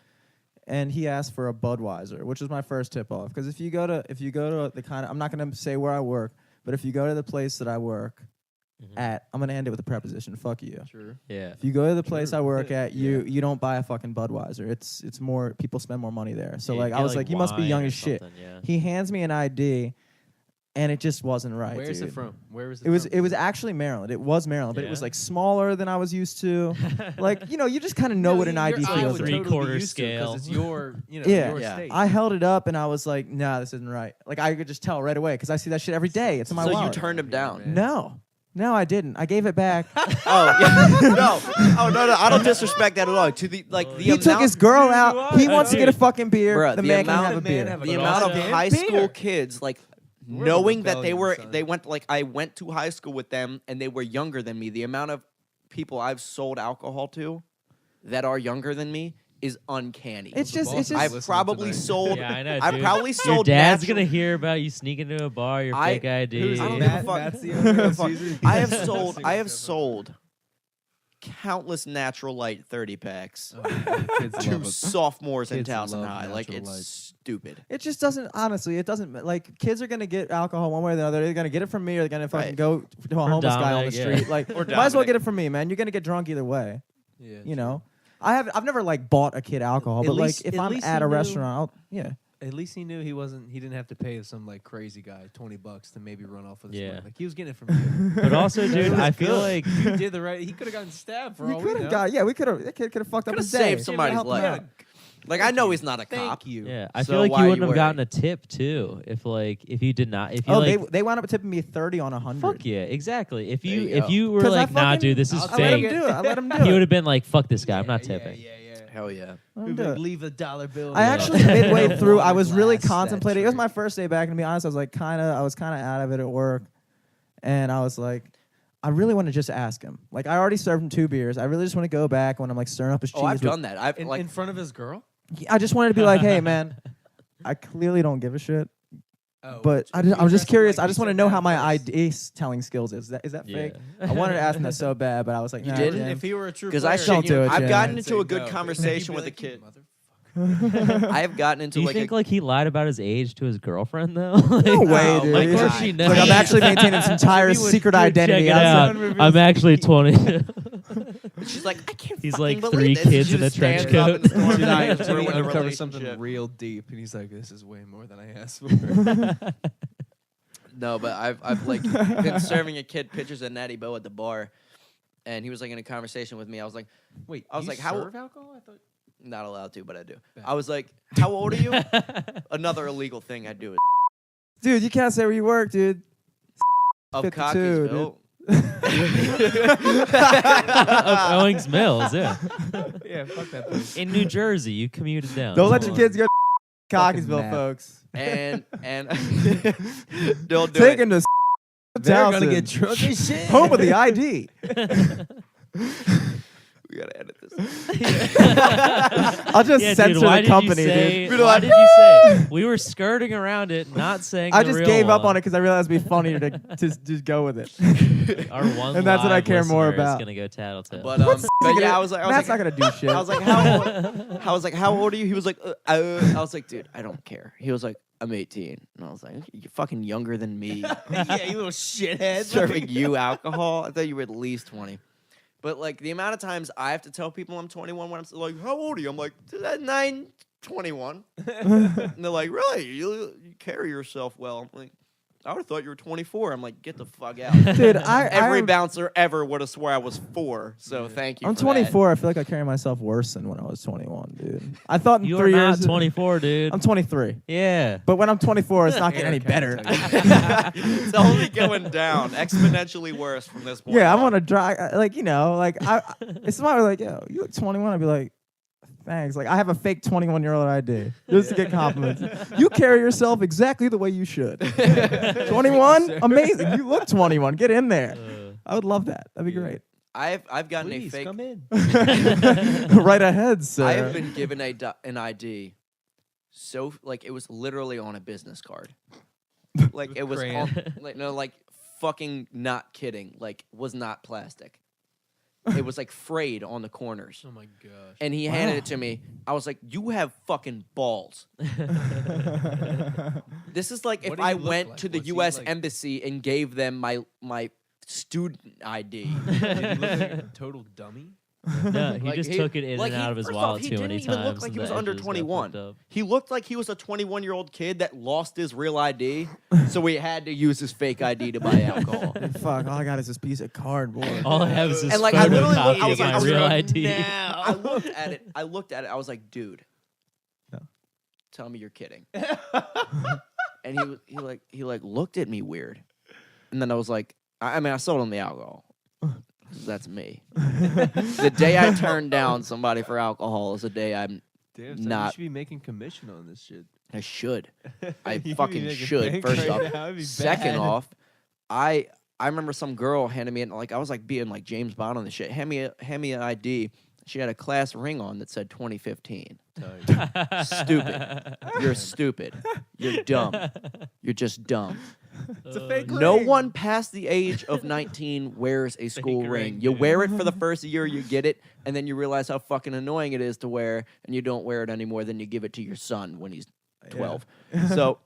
Speaker 3: and he asked for a Budweiser, which was my first tip off. Because if you go to the kind of, I'm not gonna say where I work, but if you go to the place that I work at, I'm gonna end it with a preposition. Fuck you.
Speaker 5: Sure.
Speaker 4: Yeah.
Speaker 3: If you go to the place I work at,
Speaker 5: Yeah.
Speaker 3: you don't buy a fucking Budweiser. It's more, people spend more money there. So
Speaker 4: Yeah,
Speaker 3: like
Speaker 4: you
Speaker 3: I
Speaker 4: get,
Speaker 3: was like, you must be
Speaker 4: wine
Speaker 3: young
Speaker 4: or
Speaker 3: as shit.
Speaker 4: something, yeah.
Speaker 3: He hands me an ID, and it just wasn't right.
Speaker 5: Where's
Speaker 3: dude.
Speaker 5: it from? Where is it?
Speaker 3: It
Speaker 5: from?
Speaker 3: was actually Maryland. It was Maryland, but it was
Speaker 4: Yeah.
Speaker 3: like smaller than I was used to. Like, you know, you just kind of know what an ID
Speaker 5: I
Speaker 3: feels
Speaker 5: would
Speaker 3: like.
Speaker 4: Three
Speaker 5: totally
Speaker 4: quarter
Speaker 5: be used to it 'cause
Speaker 4: scale.
Speaker 5: it's your, you know,
Speaker 3: Yeah.
Speaker 5: your
Speaker 2: Yeah.
Speaker 5: state.
Speaker 3: I held it up and I was like, nah, this isn't right. Like I could just tell right away because I see that shit every day. It's in my
Speaker 2: So you
Speaker 3: wallet.
Speaker 2: turned him down.
Speaker 3: No, I didn't. I gave it back.
Speaker 2: Oh yeah. No. I don't disrespect that at all. To the like the
Speaker 3: He
Speaker 2: amount,
Speaker 3: took his girl out. He
Speaker 5: are.
Speaker 3: wants to get a fucking beer.
Speaker 2: Bruh,
Speaker 3: the
Speaker 2: the
Speaker 3: man can
Speaker 2: amount-
Speaker 3: have a
Speaker 5: the man
Speaker 3: beer.
Speaker 5: have a
Speaker 2: the
Speaker 5: But
Speaker 2: amount of
Speaker 5: also
Speaker 2: high
Speaker 5: beer.
Speaker 2: school kids like
Speaker 5: We're in
Speaker 2: knowing that
Speaker 5: rebellion, son.
Speaker 2: they went like I went to high school with them and they were younger than me. The amount of people I've sold alcohol to that are younger than me is uncanny.
Speaker 3: It's just
Speaker 2: I've
Speaker 5: listening
Speaker 2: probably
Speaker 5: tonight.
Speaker 2: sold.
Speaker 4: Yeah, I know.
Speaker 2: I've
Speaker 4: dude.
Speaker 2: probably
Speaker 4: Your
Speaker 2: sold.
Speaker 4: dad's
Speaker 2: natural-
Speaker 4: gonna hear about you sneaking into a bar, your fake ID.
Speaker 5: Who's
Speaker 2: I don't
Speaker 5: Matt?
Speaker 2: give a fuck.
Speaker 5: Matt's the owner of
Speaker 2: Fuck.
Speaker 5: Caesar.
Speaker 2: I have sold countless natural light 30 packs
Speaker 5: Kids
Speaker 2: to
Speaker 5: love it.
Speaker 2: sophomores in
Speaker 5: Kids
Speaker 2: Towson
Speaker 5: love
Speaker 2: High. Like
Speaker 5: Natural
Speaker 2: it's
Speaker 5: Light.
Speaker 2: stupid.
Speaker 3: It just doesn't. Honestly, it doesn't. Like kids are gonna get alcohol one way or the other. They're gonna get it from me, or they're gonna fucking
Speaker 2: Right.
Speaker 3: go to a homeless guy on the
Speaker 4: Dominic, yeah.
Speaker 3: street. Like,
Speaker 2: Or
Speaker 3: might as well
Speaker 2: Dominic.
Speaker 3: get it from me, man. You're gonna get drunk either way.
Speaker 5: Yeah,
Speaker 3: You know. I've never like bought a kid alcohol,
Speaker 5: At
Speaker 3: but
Speaker 5: least-
Speaker 3: like if
Speaker 5: at
Speaker 3: I'm
Speaker 5: least
Speaker 3: at
Speaker 5: he
Speaker 3: a
Speaker 5: knew-
Speaker 3: restaurant, yeah.
Speaker 5: At least he knew he didn't have to pay some like crazy guy $20 to maybe run off with his
Speaker 4: Yeah.
Speaker 5: money. Like he was getting it from you.
Speaker 4: But also, dude, I feel like
Speaker 5: You did the right. He could have gotten stabbed for
Speaker 3: We
Speaker 5: all we
Speaker 3: could
Speaker 5: know.
Speaker 3: have got. Yeah, we could have. That kid could have fucked up
Speaker 2: Could've
Speaker 3: his day.
Speaker 2: saved somebody's
Speaker 3: Help him
Speaker 2: life.
Speaker 3: out.
Speaker 2: Like I know he's not a cop.
Speaker 5: Thank you.
Speaker 4: yeah, I
Speaker 2: So
Speaker 4: feel like
Speaker 2: why
Speaker 4: you
Speaker 2: are
Speaker 4: wouldn't
Speaker 2: you
Speaker 4: have gotten a
Speaker 2: worried?
Speaker 4: tip too if you did not if you
Speaker 3: Oh,
Speaker 4: like
Speaker 3: they wound up tipping me 30 on 100.
Speaker 4: fuck yeah exactly if
Speaker 2: There
Speaker 4: you
Speaker 2: you
Speaker 4: if
Speaker 2: go.
Speaker 4: you were
Speaker 3: 'Cause I
Speaker 4: like nah
Speaker 3: fucking-
Speaker 4: dude this is
Speaker 3: I let him
Speaker 4: fake
Speaker 3: do it. I let him do
Speaker 4: he would
Speaker 3: it.
Speaker 4: have been like fuck this guy I'm not tipping.
Speaker 5: Yeah.
Speaker 2: Hell yeah.
Speaker 3: Let him
Speaker 5: We'd
Speaker 3: do it.
Speaker 5: leave a dollar bill.
Speaker 3: I
Speaker 5: in
Speaker 3: actually
Speaker 5: the-
Speaker 3: midway through, I was really
Speaker 5: Glass, that
Speaker 3: contemplating. It was
Speaker 5: trick.
Speaker 3: my first day back, and to be honest, I was kind of out of it at work, and I was like, I really want to just ask him. Like, I already served him 2 beers. I really just want to go back when I'm like stirring up his cheese.
Speaker 2: Oh, I've
Speaker 3: with-
Speaker 2: done that. I've
Speaker 5: in,
Speaker 2: like
Speaker 5: in front of his girl.
Speaker 3: I just wanted to be like, hey man, I clearly don't give a shit,
Speaker 5: Oh,
Speaker 3: but
Speaker 5: which-
Speaker 3: I'm just
Speaker 5: dressed
Speaker 3: curious.
Speaker 5: like
Speaker 3: I
Speaker 5: you
Speaker 3: just want to
Speaker 5: said
Speaker 3: know
Speaker 5: that
Speaker 3: how my
Speaker 5: first.
Speaker 3: ID telling skills is. Is that
Speaker 4: Yeah.
Speaker 3: fake? I wanted to ask him that so bad, but I was like,
Speaker 2: You
Speaker 3: nah,
Speaker 2: did?
Speaker 3: Jim.
Speaker 5: If he were a true
Speaker 2: 'Cause
Speaker 5: player,
Speaker 2: I
Speaker 3: Don't do it,
Speaker 2: I've
Speaker 3: Jim.
Speaker 2: gotten
Speaker 5: I'd
Speaker 2: into
Speaker 5: say
Speaker 2: a good
Speaker 5: no.
Speaker 2: conversation
Speaker 5: He'd
Speaker 2: with a
Speaker 5: be like,
Speaker 2: kid.
Speaker 5: "You motherfucker."
Speaker 2: I have gotten into
Speaker 4: Do you
Speaker 2: like
Speaker 4: think
Speaker 2: a,
Speaker 4: like he lied about his age to his girlfriend though? Like,
Speaker 3: No way,
Speaker 2: Oh,
Speaker 3: dude.
Speaker 2: my
Speaker 4: Of course
Speaker 2: God.
Speaker 4: she
Speaker 3: It's
Speaker 4: knows.
Speaker 3: like I'm actually maintaining this entire
Speaker 5: He would-
Speaker 3: secret
Speaker 5: dude,
Speaker 3: identity.
Speaker 4: Check it
Speaker 3: outside.
Speaker 4: out. I'm actually 20.
Speaker 2: she's like I can't.
Speaker 4: He's
Speaker 2: fucking
Speaker 4: like
Speaker 2: believe
Speaker 4: 3
Speaker 2: this.
Speaker 4: kids
Speaker 2: She
Speaker 4: in a
Speaker 2: just
Speaker 4: trench
Speaker 2: stands up
Speaker 4: coat.
Speaker 2: and storms
Speaker 5: Until
Speaker 2: out
Speaker 5: he-
Speaker 2: and
Speaker 5: until he
Speaker 2: ruin a
Speaker 5: uncovers something
Speaker 2: relationship.
Speaker 5: real deep, and he's like, "This is way more than I asked for."
Speaker 2: No, but I've like been serving a kid pictures of Natty Bo at the bar, and he was like in a conversation with me. I was like,
Speaker 5: Wait,
Speaker 2: I was
Speaker 5: you
Speaker 2: like, how-
Speaker 5: serve alcohol? I thought.
Speaker 2: not allowed to, but I do.
Speaker 5: Bad.
Speaker 2: I was like, how old are you? Another illegal thing I do is
Speaker 3: Dude, you can't say where you work, dude.
Speaker 2: of
Speaker 3: 52,
Speaker 2: Cockeysville.
Speaker 4: Of Owings Mills, yeah.
Speaker 5: Yeah, fuck that place.
Speaker 4: In New Jersey, you commuted down.
Speaker 3: Don't let
Speaker 4: Come
Speaker 3: your
Speaker 4: on.
Speaker 3: kids go. Cockeysville,
Speaker 5: map.
Speaker 3: folks.
Speaker 2: and don't do
Speaker 3: Taking
Speaker 2: it.
Speaker 3: to
Speaker 5: They're gonna
Speaker 3: Towson,
Speaker 5: get drunk as shit.
Speaker 3: home of the ID.
Speaker 2: We gotta edit this.
Speaker 3: I'll just
Speaker 4: Yeah,
Speaker 3: censor
Speaker 4: dude, why
Speaker 3: the company,
Speaker 4: did you say,
Speaker 3: dude.
Speaker 4: Why did you say? We were skirting around it, not saying.
Speaker 3: I
Speaker 4: the
Speaker 3: just
Speaker 4: real
Speaker 3: gave up
Speaker 4: one.
Speaker 3: on it because I realized it'd be funnier to just go with it.
Speaker 4: Our one
Speaker 3: And that's what I
Speaker 4: live
Speaker 3: care more
Speaker 4: listener is
Speaker 3: about.
Speaker 4: gonna go tattletale.
Speaker 2: But yeah, I was like,
Speaker 3: Matt's not gonna do shit.
Speaker 2: I was like, how old? How old are you? He was like, I was like, dude, I don't care. He was like, I'm 18, and I was like, you're fucking younger than me.
Speaker 5: Yeah, you little shithead.
Speaker 2: Serving you alcohol. I thought you were at least 20. But like the amount of times I have to tell people I'm 21 when I'm like, how old are you? I'm like, 21. And they're like, really? You carry yourself well. I'm like, I would have thought you were 24. I'm like, get the fuck out.
Speaker 3: Dude,
Speaker 2: Every
Speaker 3: I'm,
Speaker 2: bouncer ever would have swore I was 4. So thank you.
Speaker 3: I'm
Speaker 2: for that.
Speaker 3: 24. I feel like I carry myself worse than when I was 21, dude. I thought in
Speaker 4: you
Speaker 3: 3
Speaker 4: are not
Speaker 3: years.
Speaker 4: 24, dude.
Speaker 3: I'm 23.
Speaker 4: Yeah.
Speaker 3: But when I'm 24, it's not getting any better.
Speaker 2: It's only going down, exponentially worse from this point.
Speaker 3: Yeah, I'm
Speaker 2: on.
Speaker 3: on a dry, like, you know, like, it's not like, yo, you look 21. I'd be like, thanks. Like, I have a fake 21-year-old ID just to get compliments. You carry yourself exactly the way you should. 21? Amazing. You look 21. Get in there. I would love that. That'd be great.
Speaker 2: I've gotten
Speaker 5: Please
Speaker 2: a fake.
Speaker 5: come in.
Speaker 3: Right ahead, sir.
Speaker 2: I have been given an ID. So like it was literally on a business card. Like it was
Speaker 5: Crayon.
Speaker 2: on, like no, like fucking not kidding. Like was not plastic. It was like frayed on the corners.
Speaker 5: Oh my gosh.
Speaker 2: And he handed it to me. I was like, "You have fucking balls." This is like
Speaker 5: What
Speaker 2: if
Speaker 5: did he
Speaker 2: I
Speaker 5: look
Speaker 2: went
Speaker 5: like?
Speaker 2: to the
Speaker 5: Was he,
Speaker 2: U.S.
Speaker 5: like-
Speaker 2: embassy and gave them my student ID.
Speaker 5: Did he look like a total dummy?
Speaker 4: No, he
Speaker 2: Like,
Speaker 4: just
Speaker 2: he-
Speaker 4: took it in
Speaker 2: like,
Speaker 4: and
Speaker 2: he-
Speaker 4: out of his
Speaker 2: first off,
Speaker 4: wallet
Speaker 2: he
Speaker 4: too
Speaker 2: didn't
Speaker 4: many
Speaker 2: even
Speaker 4: times.
Speaker 2: look like
Speaker 4: and
Speaker 2: he was
Speaker 4: the
Speaker 2: under
Speaker 4: edges got
Speaker 2: 21.
Speaker 4: fucked up.
Speaker 2: He looked like he was a 21-year-old kid that lost his real ID, so he had to use his fake ID to buy alcohol.
Speaker 3: Fuck, all I got is this piece of cardboard.
Speaker 4: All I have is this
Speaker 2: And like I literally,
Speaker 4: photocopy
Speaker 2: I was
Speaker 4: of
Speaker 2: like,
Speaker 4: my real ID.
Speaker 2: I looked at it. I looked at it. I was like, dude,
Speaker 3: No.
Speaker 2: tell me you're kidding. And he looked at me weird, and then I was like, I mean, I sold him the alcohol. That's me. The day I turned down somebody for alcohol is the day I'm.
Speaker 5: Damn, son,
Speaker 2: Not-
Speaker 5: you should be making commission on this shit.
Speaker 2: I should. I
Speaker 5: You'd be
Speaker 2: fucking
Speaker 5: making
Speaker 2: should.
Speaker 5: bank
Speaker 2: First
Speaker 5: right
Speaker 2: off.
Speaker 5: now. It'd be
Speaker 2: Second
Speaker 5: bad.
Speaker 2: off, I remember some girl handed me, like I was like being like James Bond on the shit. Hand me an ID. She had a class ring on that said 2015. Stupid. You're stupid. You're dumb. You're just dumb.
Speaker 3: It's a fake
Speaker 2: No
Speaker 3: ring.
Speaker 2: one past the age of 19 wears a school ring.
Speaker 4: ring,
Speaker 2: You
Speaker 4: dude.
Speaker 2: wear it for the first year, you get it, and then you realize how fucking annoying it is to wear, and you don't wear it anymore. Then you give it to your son when he's 12. So.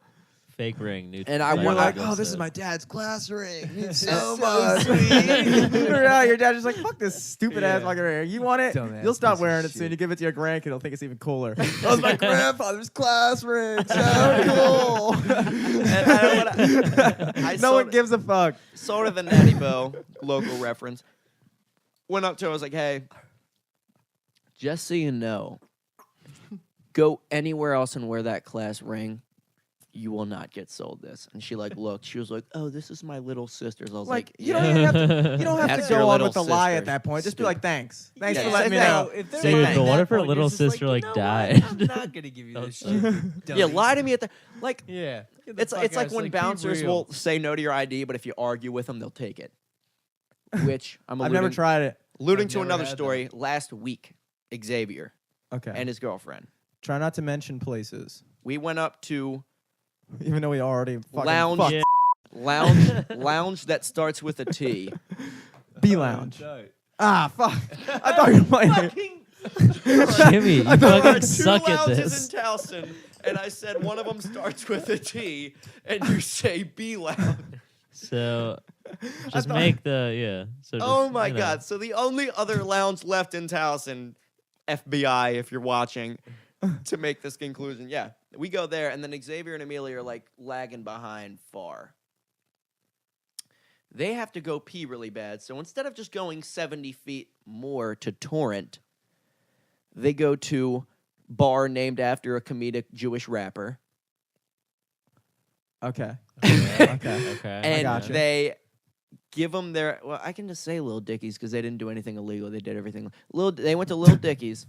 Speaker 4: Fake ring, new.
Speaker 2: And I
Speaker 3: You're
Speaker 2: want-
Speaker 3: like,
Speaker 2: I-
Speaker 3: oh, this is my dad's class ring. It's so
Speaker 2: so
Speaker 3: sweet. Yeah, your dad's just like, fuck this stupid ass
Speaker 5: Yeah.
Speaker 3: fucking ring. You want it?
Speaker 5: Dumbass
Speaker 3: You'll stop
Speaker 5: piece of
Speaker 3: wearing it
Speaker 5: shit.
Speaker 3: soon. You give it to your grandkid, he'll think it's even cooler. That was my grandfather's class ring. So cool.
Speaker 2: And I
Speaker 3: No
Speaker 2: sold-
Speaker 3: one gives a fuck.
Speaker 2: Sold her the Natty Bow, local reference. Went up to her, I was like, hey, just so you know, go anywhere else and wear that class ring. You will not get sold this. And she like looked. She was like, "Oh, this is my little sister's." I was like,
Speaker 3: You don't even have to. You don't have
Speaker 2: That's
Speaker 3: to
Speaker 2: your
Speaker 3: go on
Speaker 2: little
Speaker 3: with the lie
Speaker 2: sister.
Speaker 3: at that point. Just be like, thanks. Thanks
Speaker 2: Yeah,
Speaker 3: for
Speaker 2: say
Speaker 3: letting me
Speaker 2: thanks.
Speaker 3: know.
Speaker 5: If they're
Speaker 2: Say
Speaker 5: like
Speaker 2: thanks.
Speaker 5: at
Speaker 4: But what
Speaker 5: that
Speaker 4: if her
Speaker 5: point,
Speaker 4: little
Speaker 5: you're just like,
Speaker 4: sister,
Speaker 5: you
Speaker 4: like,
Speaker 5: know what?
Speaker 4: died?
Speaker 5: I'm not gonna give you this shit.
Speaker 2: "Yeah,
Speaker 5: dummy."
Speaker 2: lie to me at the like."
Speaker 5: Yeah. Get the
Speaker 2: It's
Speaker 5: fuck
Speaker 2: it's like
Speaker 5: out.
Speaker 2: when
Speaker 5: be
Speaker 2: bouncers
Speaker 5: real.
Speaker 2: will say no to your ID, but if you argue with them, they'll take it. Which I'm
Speaker 3: I've
Speaker 2: alluding,
Speaker 3: never tried it.
Speaker 2: alluding
Speaker 5: I've
Speaker 2: to
Speaker 5: never
Speaker 2: another
Speaker 5: had
Speaker 2: story. Last week, Xavier
Speaker 3: Okay.
Speaker 2: and his girlfriend.
Speaker 3: Try not to mention places,
Speaker 2: We went up to
Speaker 3: even though we already fucking
Speaker 2: Lounge.
Speaker 3: fucked.
Speaker 4: Yeah.
Speaker 2: lounge that starts with a T.
Speaker 3: B lounge. Ah, fuck. I thought you were playing.
Speaker 4: Jimmy, you
Speaker 2: There are
Speaker 4: fucking
Speaker 2: two
Speaker 4: suck at
Speaker 2: lounges
Speaker 4: this.
Speaker 2: in Towson, and I said one of them starts with a T, and you say B lounge.
Speaker 4: So just
Speaker 3: thought-
Speaker 4: make the So just,
Speaker 2: Oh my
Speaker 4: you know.
Speaker 2: God! So the only other lounge left in Towson, FBI, if you're watching, to make this conclusion, yeah, we go there, and then Xavier and Amelia are like lagging behind far. They have to go pee really bad, so instead of just going 70 feet more to Torrent, they go to bar named after a comedic Jewish rapper,
Speaker 3: Okay.
Speaker 4: Okay.
Speaker 3: Okay.
Speaker 4: Okay.
Speaker 2: and
Speaker 3: gotcha.
Speaker 2: they give them their. Well, I can just say Lil Dickies because they didn't do anything illegal. They did everything. They went to Lil Dickies,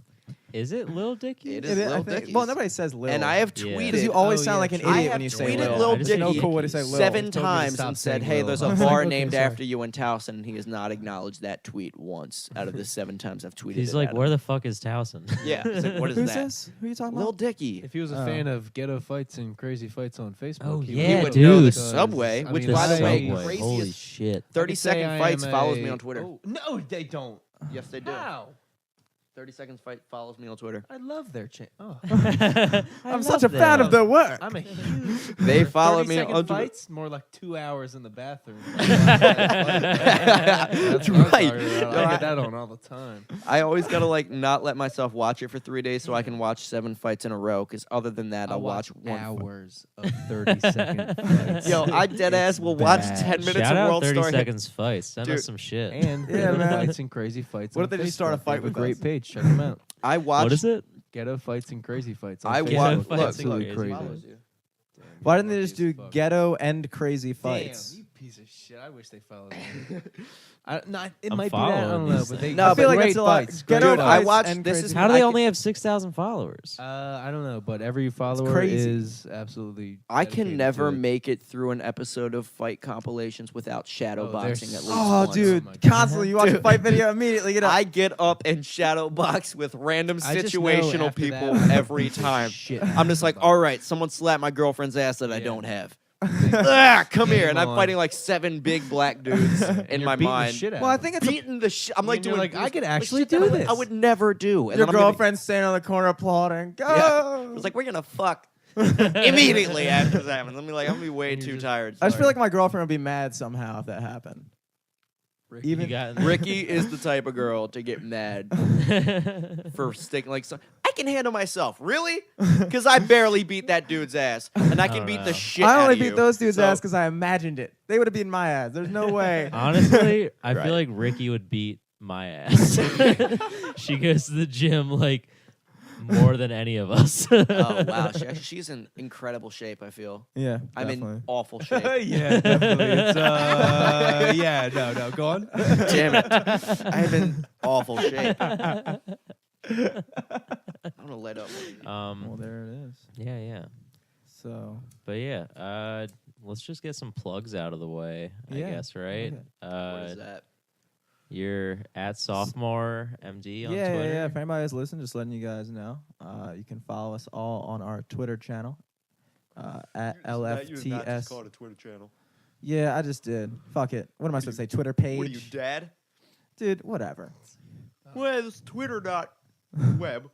Speaker 4: Is it Lil Dicky?
Speaker 2: It is Lil
Speaker 3: I think-
Speaker 2: Dicky's.
Speaker 3: Well, nobody says Lil.
Speaker 2: And I have
Speaker 4: Yeah.
Speaker 2: tweeted.
Speaker 3: because you always
Speaker 5: Oh,
Speaker 3: sound
Speaker 5: yeah,
Speaker 3: like an
Speaker 5: true.
Speaker 3: idiot
Speaker 2: I have
Speaker 3: when you say
Speaker 2: tweeted
Speaker 3: Lil.
Speaker 2: Lil
Speaker 3: I just know
Speaker 2: Dicky
Speaker 3: cool way to say Lil.
Speaker 2: 7
Speaker 5: told me to
Speaker 2: times
Speaker 5: stop
Speaker 2: and said,
Speaker 5: saying
Speaker 2: "Hey,
Speaker 5: Lil.
Speaker 2: there's
Speaker 5: I
Speaker 2: a
Speaker 5: was
Speaker 2: bar
Speaker 5: like,
Speaker 2: named
Speaker 5: okay,
Speaker 2: after you in Towson," and he has not acknowledged that tweet once out of the 7 times I've tweeted.
Speaker 4: He's
Speaker 2: it
Speaker 4: like,
Speaker 2: at
Speaker 4: where
Speaker 2: him.
Speaker 4: the fuck is Towson?
Speaker 2: Yeah, it's like, what is
Speaker 3: Who's
Speaker 2: that?
Speaker 3: this? Who are you talking
Speaker 2: Lil
Speaker 3: about?
Speaker 2: Dicky.
Speaker 5: If he was a
Speaker 3: Oh.
Speaker 5: fan of ghetto fights and crazy fights on Facebook,
Speaker 4: Oh,
Speaker 5: he
Speaker 4: yeah,
Speaker 2: He would
Speaker 5: would
Speaker 2: know the
Speaker 4: dude.
Speaker 2: Subway,
Speaker 5: I
Speaker 2: which
Speaker 5: mean,
Speaker 2: by the way,
Speaker 4: Subway.
Speaker 2: craziest
Speaker 4: Holy shit.
Speaker 2: 30-second fights follows me on Twitter.
Speaker 5: Oh, no, they don't.
Speaker 2: Yes, they do.
Speaker 5: How?
Speaker 2: 30 seconds fight follows me on Twitter.
Speaker 5: I love their channel. Oh,
Speaker 3: I'm such a fan of their work.
Speaker 5: I'm a huge.
Speaker 2: They follow
Speaker 5: 30
Speaker 2: me
Speaker 5: second
Speaker 2: on Twitter.
Speaker 5: fights, more like 2 hours in the bathroom.
Speaker 2: That's
Speaker 5: what I'm
Speaker 2: right.
Speaker 5: talking about. I get that on all the time.
Speaker 2: I always gotta like not let myself watch it for 3 days so I can watch 7 fights in a row. Because other than that, I'll watch one.
Speaker 5: hours of 30-second fights.
Speaker 2: Yo, I dead ass will watch
Speaker 5: bad.
Speaker 2: 10 minutes
Speaker 4: Shout
Speaker 2: of
Speaker 4: out
Speaker 2: World
Speaker 4: 30
Speaker 2: Star.
Speaker 4: seconds fights. Send
Speaker 2: Dude.
Speaker 4: us some shit.
Speaker 5: And
Speaker 3: Yeah,
Speaker 5: Ghetto
Speaker 3: man.
Speaker 5: Fights and Crazy Fights.
Speaker 3: What
Speaker 5: on
Speaker 3: if they just start a
Speaker 5: Facebook.
Speaker 3: fight
Speaker 5: They have
Speaker 3: with
Speaker 5: a great
Speaker 3: us?
Speaker 5: page. Check them out.
Speaker 2: I watch.
Speaker 4: What is it?
Speaker 5: Ghetto Fights and Crazy Fights. On
Speaker 2: I
Speaker 5: Facebook.
Speaker 4: Ghetto
Speaker 2: watch.
Speaker 4: Fights and
Speaker 5: Absolutely
Speaker 4: Crazy
Speaker 5: crazy.
Speaker 4: Fights.
Speaker 3: Why didn't they just do
Speaker 5: Funky as fuck.
Speaker 3: ghetto and crazy fights?
Speaker 5: Damn, you piece of shit. I wish they followed me. It
Speaker 4: I'm
Speaker 5: might be that. I don't
Speaker 4: following
Speaker 5: know,
Speaker 4: these
Speaker 5: but they
Speaker 2: No,
Speaker 3: I feel like
Speaker 5: great
Speaker 3: that's a lot.
Speaker 5: fights.
Speaker 3: Ghetto
Speaker 2: Dude, I
Speaker 3: fights
Speaker 2: watched-
Speaker 3: and
Speaker 2: this
Speaker 3: crazy
Speaker 2: is-
Speaker 4: How do
Speaker 2: I
Speaker 4: they
Speaker 2: can-
Speaker 4: only have 6,000 followers?
Speaker 5: I don't know, but every follower
Speaker 3: crazy.
Speaker 5: is absolutely.
Speaker 2: I
Speaker 5: dedicated
Speaker 2: can
Speaker 5: to
Speaker 2: never
Speaker 5: it.
Speaker 2: make it through an episode of fight compilations without shadow
Speaker 5: Oh,
Speaker 2: boxing
Speaker 5: they're
Speaker 2: at least.
Speaker 3: Oh,
Speaker 2: once.
Speaker 3: dude,
Speaker 5: Oh my God.
Speaker 3: constantly you watch a
Speaker 2: Dude.
Speaker 3: fight video immediately. Get up.
Speaker 2: I get up and shadow box with random
Speaker 5: I just know
Speaker 2: situational
Speaker 5: after
Speaker 2: people
Speaker 5: that,
Speaker 2: every
Speaker 5: piece of
Speaker 2: time.
Speaker 5: shit
Speaker 2: I'm just like,
Speaker 5: about
Speaker 2: all
Speaker 5: it.
Speaker 2: right, someone slapped my girlfriend's ass that I
Speaker 5: Yeah.
Speaker 2: don't have. Come here, and I'm
Speaker 5: on.
Speaker 2: fighting like 7 big black dudes
Speaker 5: And
Speaker 2: in
Speaker 5: you're
Speaker 2: my
Speaker 5: beating the
Speaker 2: mind.
Speaker 5: shit out
Speaker 3: well, I
Speaker 5: of
Speaker 3: think it's a,
Speaker 2: Beating the shit. I'm like
Speaker 5: And you're
Speaker 2: doing
Speaker 5: like, I
Speaker 2: this-
Speaker 5: could
Speaker 2: like
Speaker 5: actually
Speaker 2: shit that
Speaker 5: do
Speaker 2: I would-
Speaker 5: this.
Speaker 2: I would never do. And
Speaker 3: your
Speaker 2: then I'm gonna be-
Speaker 3: girlfriend standing on the corner applauding. Go.
Speaker 2: Yeah. It's like we're gonna fuck immediately after this happens. I'm gonna be way
Speaker 5: And you're
Speaker 2: too
Speaker 5: just-
Speaker 2: tired.
Speaker 3: I just feel
Speaker 2: Sorry.
Speaker 3: like my girlfriend would be mad somehow if that happened.
Speaker 5: Ricky.
Speaker 3: Even
Speaker 4: You got
Speaker 2: Ricky is the type of girl to get mad for sticking like so. I can handle myself, really, because I barely beat that dude's ass, and I can
Speaker 4: don't
Speaker 2: beat
Speaker 4: know.
Speaker 2: the shit.
Speaker 3: I
Speaker 2: out
Speaker 3: only
Speaker 2: of
Speaker 3: beat
Speaker 2: you.
Speaker 3: those dudes'
Speaker 2: So-
Speaker 3: ass because I imagined it. They would have beaten my ass. There's no way.
Speaker 4: Honestly, I
Speaker 2: Right.
Speaker 4: feel like Ricky would beat my ass. She goes to the gym like more than any of us.
Speaker 2: Oh wow, she's in incredible shape. I feel
Speaker 3: Yeah,
Speaker 2: I'm
Speaker 3: definitely.
Speaker 2: in awful shape.
Speaker 5: yeah, definitely. It's yeah, no, go on.
Speaker 2: Damn it, I'm in awful shape. I'm gonna let up.
Speaker 3: Well, there it is.
Speaker 4: yeah.
Speaker 3: So
Speaker 4: But yeah, let's just get some plugs out of the way, I
Speaker 3: Yeah,
Speaker 4: guess, right?
Speaker 3: okay.
Speaker 2: What is that?
Speaker 4: You're at sophomore MD on
Speaker 3: yeah,
Speaker 4: Twitter.
Speaker 3: yeah. If anybody's listening, just letting you guys know, you can follow us all on our Twitter channel at LFTS.
Speaker 2: a Twitter channel.
Speaker 3: Yeah, I just did. Fuck it. What am I supposed to say? Twitter page?
Speaker 2: What are you, dad?
Speaker 3: Dude, whatever.
Speaker 2: Well, it's twitter.web.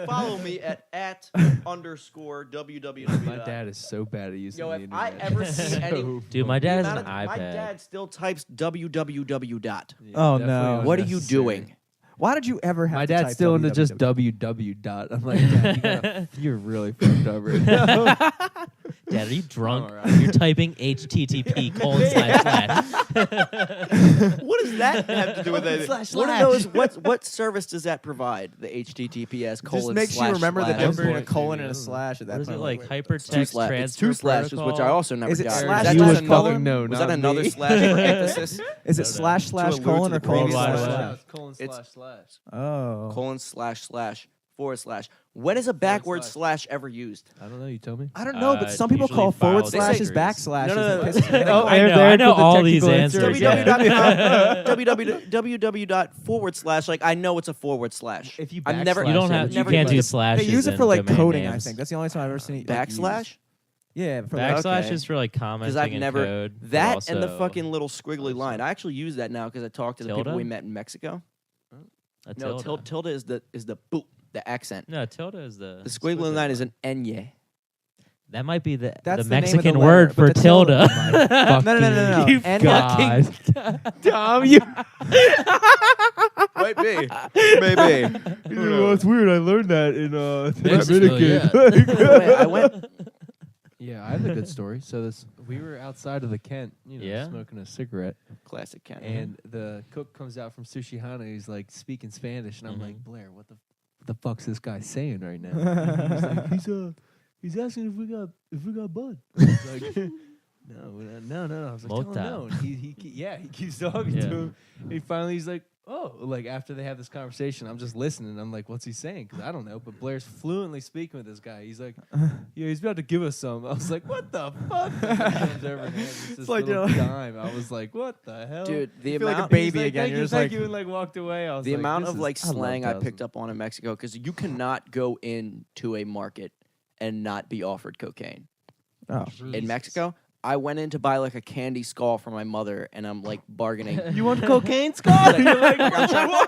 Speaker 2: Follow me at _www.
Speaker 5: My dad is so bad at using
Speaker 2: Yo,
Speaker 5: the
Speaker 2: if I
Speaker 5: internet.
Speaker 2: ever see any,
Speaker 4: Dude, my
Speaker 2: the
Speaker 4: dad has
Speaker 2: amount
Speaker 4: an
Speaker 2: of- my
Speaker 4: iPad.
Speaker 2: dad still types www dot.
Speaker 5: Yeah,
Speaker 3: Oh,
Speaker 5: definitely
Speaker 3: no.
Speaker 2: What are you
Speaker 5: unnecessary.
Speaker 2: doing?
Speaker 3: Why did you ever have
Speaker 5: My
Speaker 3: to
Speaker 5: dad's
Speaker 3: type
Speaker 5: still into just
Speaker 3: www?
Speaker 5: www dot. I'm like, Dad, you're really fucked up right now.
Speaker 4: Dad, are you drunk?
Speaker 5: All right.
Speaker 4: You're typing HTTP://
Speaker 2: What does that have to do with anything?
Speaker 5: Slash,
Speaker 2: What are
Speaker 5: slash.
Speaker 2: those? What service does that provide? The HTTPS
Speaker 3: Just
Speaker 2: colon
Speaker 3: makes
Speaker 2: slash
Speaker 3: you remember
Speaker 2: slash.
Speaker 3: the difference between a
Speaker 5: Point,
Speaker 3: colon
Speaker 5: dude.
Speaker 3: and a slash at that
Speaker 4: What is
Speaker 3: point.
Speaker 4: it like?
Speaker 3: Wait,
Speaker 2: Two
Speaker 4: Hypertext
Speaker 2: slash. It's
Speaker 4: transfer
Speaker 2: 2 slashes, which I
Speaker 4: protocol?
Speaker 2: also never
Speaker 3: Is it
Speaker 2: got.
Speaker 3: slash
Speaker 2: that
Speaker 3: you
Speaker 2: just
Speaker 3: would
Speaker 2: another-
Speaker 3: fucking
Speaker 5: know,
Speaker 2: Was
Speaker 5: not
Speaker 2: that another
Speaker 5: me.
Speaker 2: slash for emphasis?
Speaker 3: is it
Speaker 4: No, no.
Speaker 3: slash slash
Speaker 2: allude
Speaker 3: colon
Speaker 2: to
Speaker 3: or
Speaker 2: the
Speaker 3: colon
Speaker 2: previous
Speaker 3: slash
Speaker 2: one.
Speaker 3: slash?
Speaker 5: colon
Speaker 2: It's-
Speaker 5: slash slash.
Speaker 3: Oh.
Speaker 2: Colon slash slash forward slash. When is a backward
Speaker 5: slash.
Speaker 2: slash ever used?
Speaker 5: I don't know. You tell me.
Speaker 3: I don't know, but
Speaker 4: Uh,
Speaker 3: some people
Speaker 4: usually
Speaker 3: call forward
Speaker 4: file
Speaker 3: slashes
Speaker 4: directories.
Speaker 3: backslashes.
Speaker 2: No, no,
Speaker 3: and
Speaker 2: no.
Speaker 3: it pisses me
Speaker 5: Oh,
Speaker 3: off.
Speaker 4: I know,
Speaker 5: there
Speaker 4: I
Speaker 5: for
Speaker 4: know
Speaker 5: the
Speaker 4: all these
Speaker 5: technical
Speaker 4: answers.
Speaker 5: answers.
Speaker 2: www dot forward slash. Like I know it's a forward slash.
Speaker 5: If you
Speaker 2: I've never.
Speaker 5: backslash
Speaker 4: You don't
Speaker 5: it,
Speaker 4: have.
Speaker 5: would
Speaker 4: You
Speaker 2: never
Speaker 4: can't
Speaker 2: used
Speaker 4: do
Speaker 2: it.
Speaker 4: slashes.
Speaker 3: They use it
Speaker 4: in
Speaker 3: for like
Speaker 4: domain
Speaker 3: coding,
Speaker 4: names.
Speaker 3: I think. That's the only time I've ever seen it. like,
Speaker 2: Backslash.
Speaker 3: used. Yeah, for like,
Speaker 4: Backslash
Speaker 2: Okay.
Speaker 4: is for like
Speaker 2: Because
Speaker 4: commenting
Speaker 2: I've
Speaker 4: in
Speaker 2: never
Speaker 4: code. but
Speaker 2: that and the
Speaker 4: also
Speaker 2: fucking little squiggly line. I actually use that now because I talked to the people
Speaker 4: Tilde?
Speaker 2: we met in Mexico.
Speaker 4: a
Speaker 2: No,
Speaker 4: tilde.
Speaker 2: tilde is the boop, the accent.
Speaker 4: No, tilde is
Speaker 2: The
Speaker 4: the.
Speaker 2: squiggly line is an enye.
Speaker 4: That might be the
Speaker 3: That's
Speaker 4: the
Speaker 3: the name of the
Speaker 4: Mexican
Speaker 3: letter,
Speaker 4: word
Speaker 3: but
Speaker 4: for
Speaker 3: the tilde-
Speaker 4: tilde.
Speaker 3: No, no, no.
Speaker 4: You
Speaker 3: And
Speaker 4: fucking
Speaker 5: Tom, you.
Speaker 2: Might be. Maybe.
Speaker 5: It's weird. I learned that in
Speaker 4: Mexico, yeah.
Speaker 2: Wait, I went.
Speaker 5: Yeah, I have a good story. So we were outside of the Kent,
Speaker 4: Yeah?
Speaker 5: smoking a cigarette,
Speaker 2: Classic Ken.
Speaker 5: and the cook comes out from Sushi Hana. He's like speaking Spanish, and I'm like,
Speaker 4: Mhm.
Speaker 5: Blair, what the fuck's this guy saying right now? And he's like, he's asking if we got bud. I was like, no. I was like, tell him
Speaker 4: Mota.
Speaker 5: no. And he keeps talking
Speaker 4: Yeah.
Speaker 5: to him. And finally, he's like, oh, like after they have this conversation, I'm just listening. I'm like, what's he saying? Because I don't know. But Blair's fluently speaking with this guy. He's like, yeah, he's about to give us some. I was like, what the fuck? He comes over and hands this
Speaker 3: like
Speaker 5: little
Speaker 3: you're like-
Speaker 5: dime. I was like, what the hell?
Speaker 2: Dude, the
Speaker 3: You feel like a
Speaker 2: amount
Speaker 3: baby
Speaker 5: He's like,
Speaker 3: again.
Speaker 5: Thank
Speaker 3: You're
Speaker 5: you,
Speaker 3: just
Speaker 5: thank
Speaker 3: like-
Speaker 5: you, and like walked away. I was
Speaker 2: the
Speaker 5: like,
Speaker 2: amount
Speaker 5: this
Speaker 2: of
Speaker 5: is-
Speaker 2: like
Speaker 5: I love
Speaker 2: slang I picked
Speaker 5: Dazzle.
Speaker 2: up on in Mexico, because you cannot go into a market and not be offered cocaine.
Speaker 3: Oh.
Speaker 2: In Mexico, I went in to buy like a candy skull for my mother, and I'm like bargaining.
Speaker 5: You want cocaine, Scott? You're like,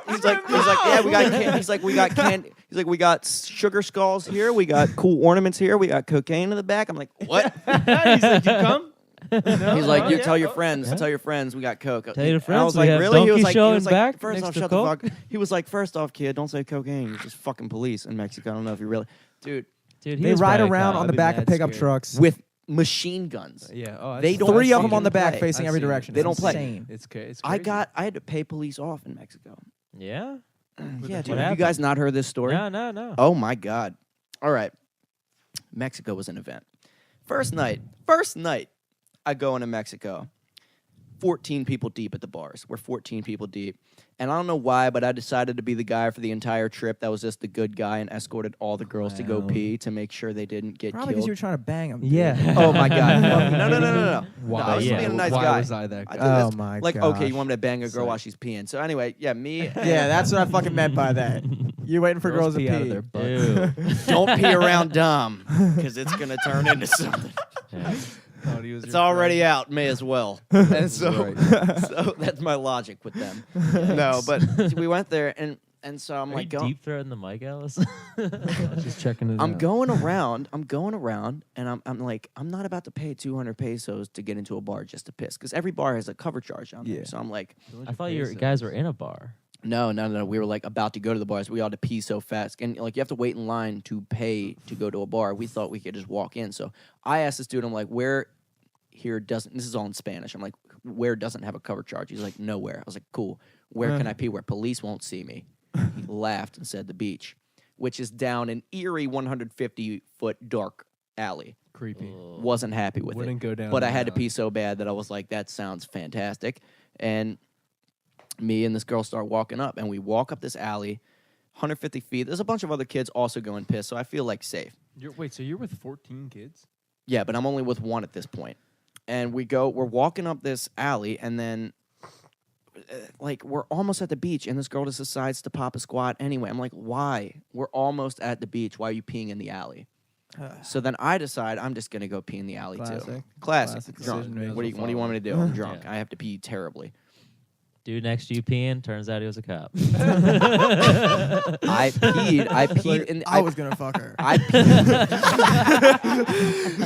Speaker 2: He's like, yeah, we got he's like, we got candy. He's like, we got sugar skulls here. We got cool ornaments here. We got cocaine in the back. I'm like, what?
Speaker 5: He's like, you come?
Speaker 2: He's like,
Speaker 5: Oh,
Speaker 2: you
Speaker 5: yeah.
Speaker 2: tell your friends. Tell your friends we got coke.
Speaker 4: Tell your
Speaker 2: And I
Speaker 4: friends
Speaker 2: was
Speaker 4: we
Speaker 2: like,
Speaker 4: have
Speaker 2: really? He was
Speaker 4: donkey
Speaker 2: like,
Speaker 4: show in back
Speaker 2: first
Speaker 4: next
Speaker 2: off,
Speaker 4: to
Speaker 2: shut the
Speaker 4: Coke?
Speaker 2: fuck. He was like, first off, kid, don't say cocaine. You're just fucking police in Mexico. I don't know if you really, dude,
Speaker 4: Dude, he
Speaker 3: They
Speaker 4: was
Speaker 3: ride
Speaker 4: probably a
Speaker 3: around
Speaker 4: cop.
Speaker 3: on the
Speaker 5: be
Speaker 3: back of
Speaker 5: mad
Speaker 3: pickup
Speaker 5: scared.
Speaker 3: trucks.
Speaker 2: with machine guns.
Speaker 5: Yeah. Oh,
Speaker 2: They don't-
Speaker 3: Three of them
Speaker 2: fucking
Speaker 3: on the back
Speaker 2: play.
Speaker 3: facing
Speaker 5: I've
Speaker 3: every
Speaker 5: seen it.
Speaker 3: direction.
Speaker 2: They
Speaker 3: It's
Speaker 2: don't play.
Speaker 3: insane.
Speaker 5: It's crazy.
Speaker 2: I had to pay police off in Mexico.
Speaker 4: Yeah?
Speaker 2: Yeah,
Speaker 4: What
Speaker 2: dude. Have you
Speaker 4: happened?
Speaker 2: guys not heard this story?
Speaker 4: No.
Speaker 2: Oh my God. All right. Mexico was an event. First night, I go into Mexico. 14 people deep at the bars. We're 14 people deep. And I don't know why, but I decided to be the guy for the entire trip that was just the good guy and escorted all the girls to go
Speaker 5: Wow.
Speaker 2: pee to make sure they didn't get
Speaker 3: Probably because
Speaker 2: killed.
Speaker 3: you were trying to bang them.
Speaker 5: Yeah.
Speaker 2: Oh my God. No.
Speaker 5: Why?
Speaker 2: I was
Speaker 4: yeah.
Speaker 2: being a nice
Speaker 5: Why
Speaker 2: guy.
Speaker 5: was I that
Speaker 2: I
Speaker 5: guy?
Speaker 2: did
Speaker 3: Oh
Speaker 2: this-
Speaker 3: my
Speaker 2: like,
Speaker 3: gosh.
Speaker 2: okay, you want me to bang a girl
Speaker 5: Sorry.
Speaker 2: while she's peeing. So anyway, yeah, me.
Speaker 3: Yeah, that's what I fucking meant by that. You're waiting for girls to
Speaker 5: pee
Speaker 3: pee.
Speaker 5: out of their butts.
Speaker 4: Ew.
Speaker 2: Don't pee around dumb, because it's going to turn into something.
Speaker 4: Yeah.
Speaker 5: Thought he was
Speaker 2: It's
Speaker 5: your
Speaker 2: already
Speaker 5: friend.
Speaker 2: out, may as well. And so,
Speaker 5: Right.
Speaker 2: so that's my logic with them. No, but we went there, and so I'm
Speaker 4: Are
Speaker 2: like,
Speaker 4: you deep throating the mic, Alice?
Speaker 5: Just checking it
Speaker 2: I'm
Speaker 5: out.
Speaker 2: going around, and I'm like, I'm not about to pay 200 pesos to get into a bar just to piss, because every bar has a cover charge on
Speaker 3: Yeah.
Speaker 2: there. So I'm like,
Speaker 4: I thought you guys were in a bar.
Speaker 2: no. We were like about to go to the bars. We all had to pee so fast, and like you have to wait in line to pay to go to a bar. We thought we could just walk in. So I asked this dude, I'm like, where here doesn't? This is all in Spanish. I'm like, where doesn't have a cover charge? He's like, nowhere. I was like, cool. Where can I pee where police won't see me? He laughed and said the beach, which is down an eerie 150-foot dark alley.
Speaker 5: Creepy.
Speaker 4: Ugh.
Speaker 2: Wasn't happy with
Speaker 5: Wouldn't
Speaker 2: it.
Speaker 5: go down.
Speaker 2: But I
Speaker 5: that
Speaker 2: had to
Speaker 5: alley.
Speaker 2: pee so bad that I was like, that sounds fantastic. And me and this girl start walking up, and we walk up this alley, 150 feet. There's a bunch of other kids also going piss, so I feel like safe.
Speaker 5: Wait, so you're with 14 kids?
Speaker 2: Yeah, but I'm only with one at this point. And we're walking up this alley, and then like we're almost at the beach, and this girl just decides to pop a squat anyway. I'm like, why? We're almost at the beach. Why are you peeing in the alley? So then I decide I'm just gonna go pee in the alley too.
Speaker 3: Classic.
Speaker 2: Classic.
Speaker 3: Classic
Speaker 2: Drunk.
Speaker 3: decision
Speaker 2: What do
Speaker 3: making.
Speaker 2: you want me to do? I'm drunk.
Speaker 4: Yeah.
Speaker 2: I have to pee terribly.
Speaker 4: Dude next to you peeing, turns out he was a cop.
Speaker 2: I peed in.
Speaker 3: I was gonna fuck her.
Speaker 2: I peed.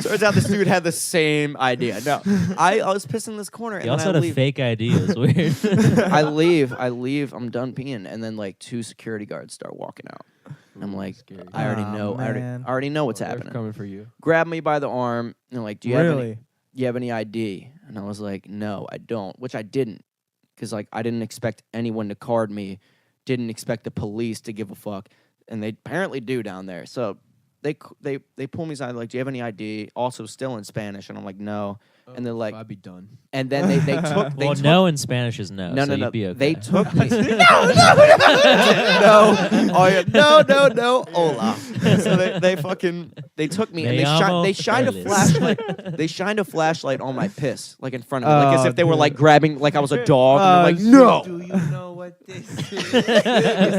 Speaker 2: Turns out this dude had the same idea. No, I was pissing in this corner,
Speaker 4: He
Speaker 2: and
Speaker 4: also
Speaker 2: then
Speaker 4: had
Speaker 2: I
Speaker 4: a
Speaker 2: leave.
Speaker 4: fake ID. It was weird.
Speaker 2: I leave. I'm done peeing, and then like 2 security guards start walking out. I'm like,
Speaker 5: scary.
Speaker 2: I already
Speaker 3: Aw,
Speaker 2: know.
Speaker 3: man.
Speaker 2: I already know what's
Speaker 5: They're
Speaker 2: happening.
Speaker 5: coming for you.
Speaker 2: Grab me by the arm, and they're like, do you
Speaker 3: Really?
Speaker 2: have any ID? And I was like, no, I don't, which I didn't, because like I didn't expect anyone to card me, didn't expect the police to give a fuck, and they apparently do down there. So they pull me aside, like, do you have any ID? Also still in Spanish, and I'm like, no. And they're like,
Speaker 5: I'd be done.
Speaker 2: and then they took
Speaker 4: well,
Speaker 2: took,
Speaker 4: no in Spanish is no.
Speaker 2: no
Speaker 4: so
Speaker 2: no no
Speaker 4: you'd be okay.
Speaker 2: they took me no oh yeah no hola. So they took me and
Speaker 4: Me llamo
Speaker 2: they shined a
Speaker 4: Feliz.
Speaker 2: flashlight. They shined a flashlight on my piss, like in front of me, like as
Speaker 3: Oh,
Speaker 2: if they were
Speaker 3: dude.
Speaker 2: like grabbing, like I was a dog. And
Speaker 3: Oh,
Speaker 2: they're like, no.
Speaker 5: Do you know what this is?
Speaker 2: He's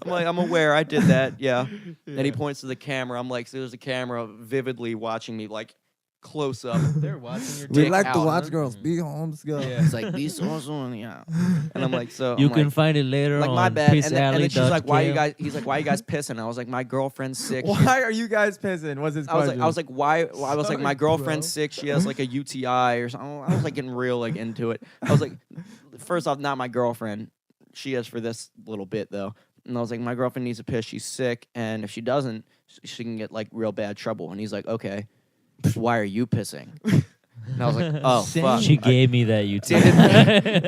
Speaker 2: like, I'm aware I did that. Yeah. Then he points to the camera. I'm like, so there's a camera vividly watching me, like close up.
Speaker 5: They're watching your
Speaker 2: We
Speaker 5: dick
Speaker 2: like to
Speaker 5: out,
Speaker 2: watch
Speaker 5: huh?
Speaker 3: girls be homes go.
Speaker 5: Yeah.
Speaker 2: It's like these also, yeah. And I'm like, so
Speaker 4: You
Speaker 2: I'm
Speaker 4: can
Speaker 2: like,
Speaker 4: find it later
Speaker 2: like
Speaker 4: on
Speaker 2: my bad.
Speaker 4: Piss
Speaker 2: And then
Speaker 4: Alley
Speaker 2: she's like, why you
Speaker 4: .com.
Speaker 2: guys? He's like, why you guys pissing? I was like, my girlfriend's sick.
Speaker 3: Why are you guys pissing? What's his
Speaker 2: I was
Speaker 3: question?
Speaker 2: like, why? Well, I was like, my
Speaker 5: Sorry,
Speaker 2: girlfriend's
Speaker 5: bro.
Speaker 2: sick. She has like a UTI or something. I was like getting real like into it. I was like, first off, not my girlfriend. She is for this little bit though. And I was like, my girlfriend needs a piss. She's sick, and if she doesn't, she can get like real bad trouble. And he's like, okay, why are you pissing? And I was like, oh fuck.
Speaker 4: She gave me that UTI.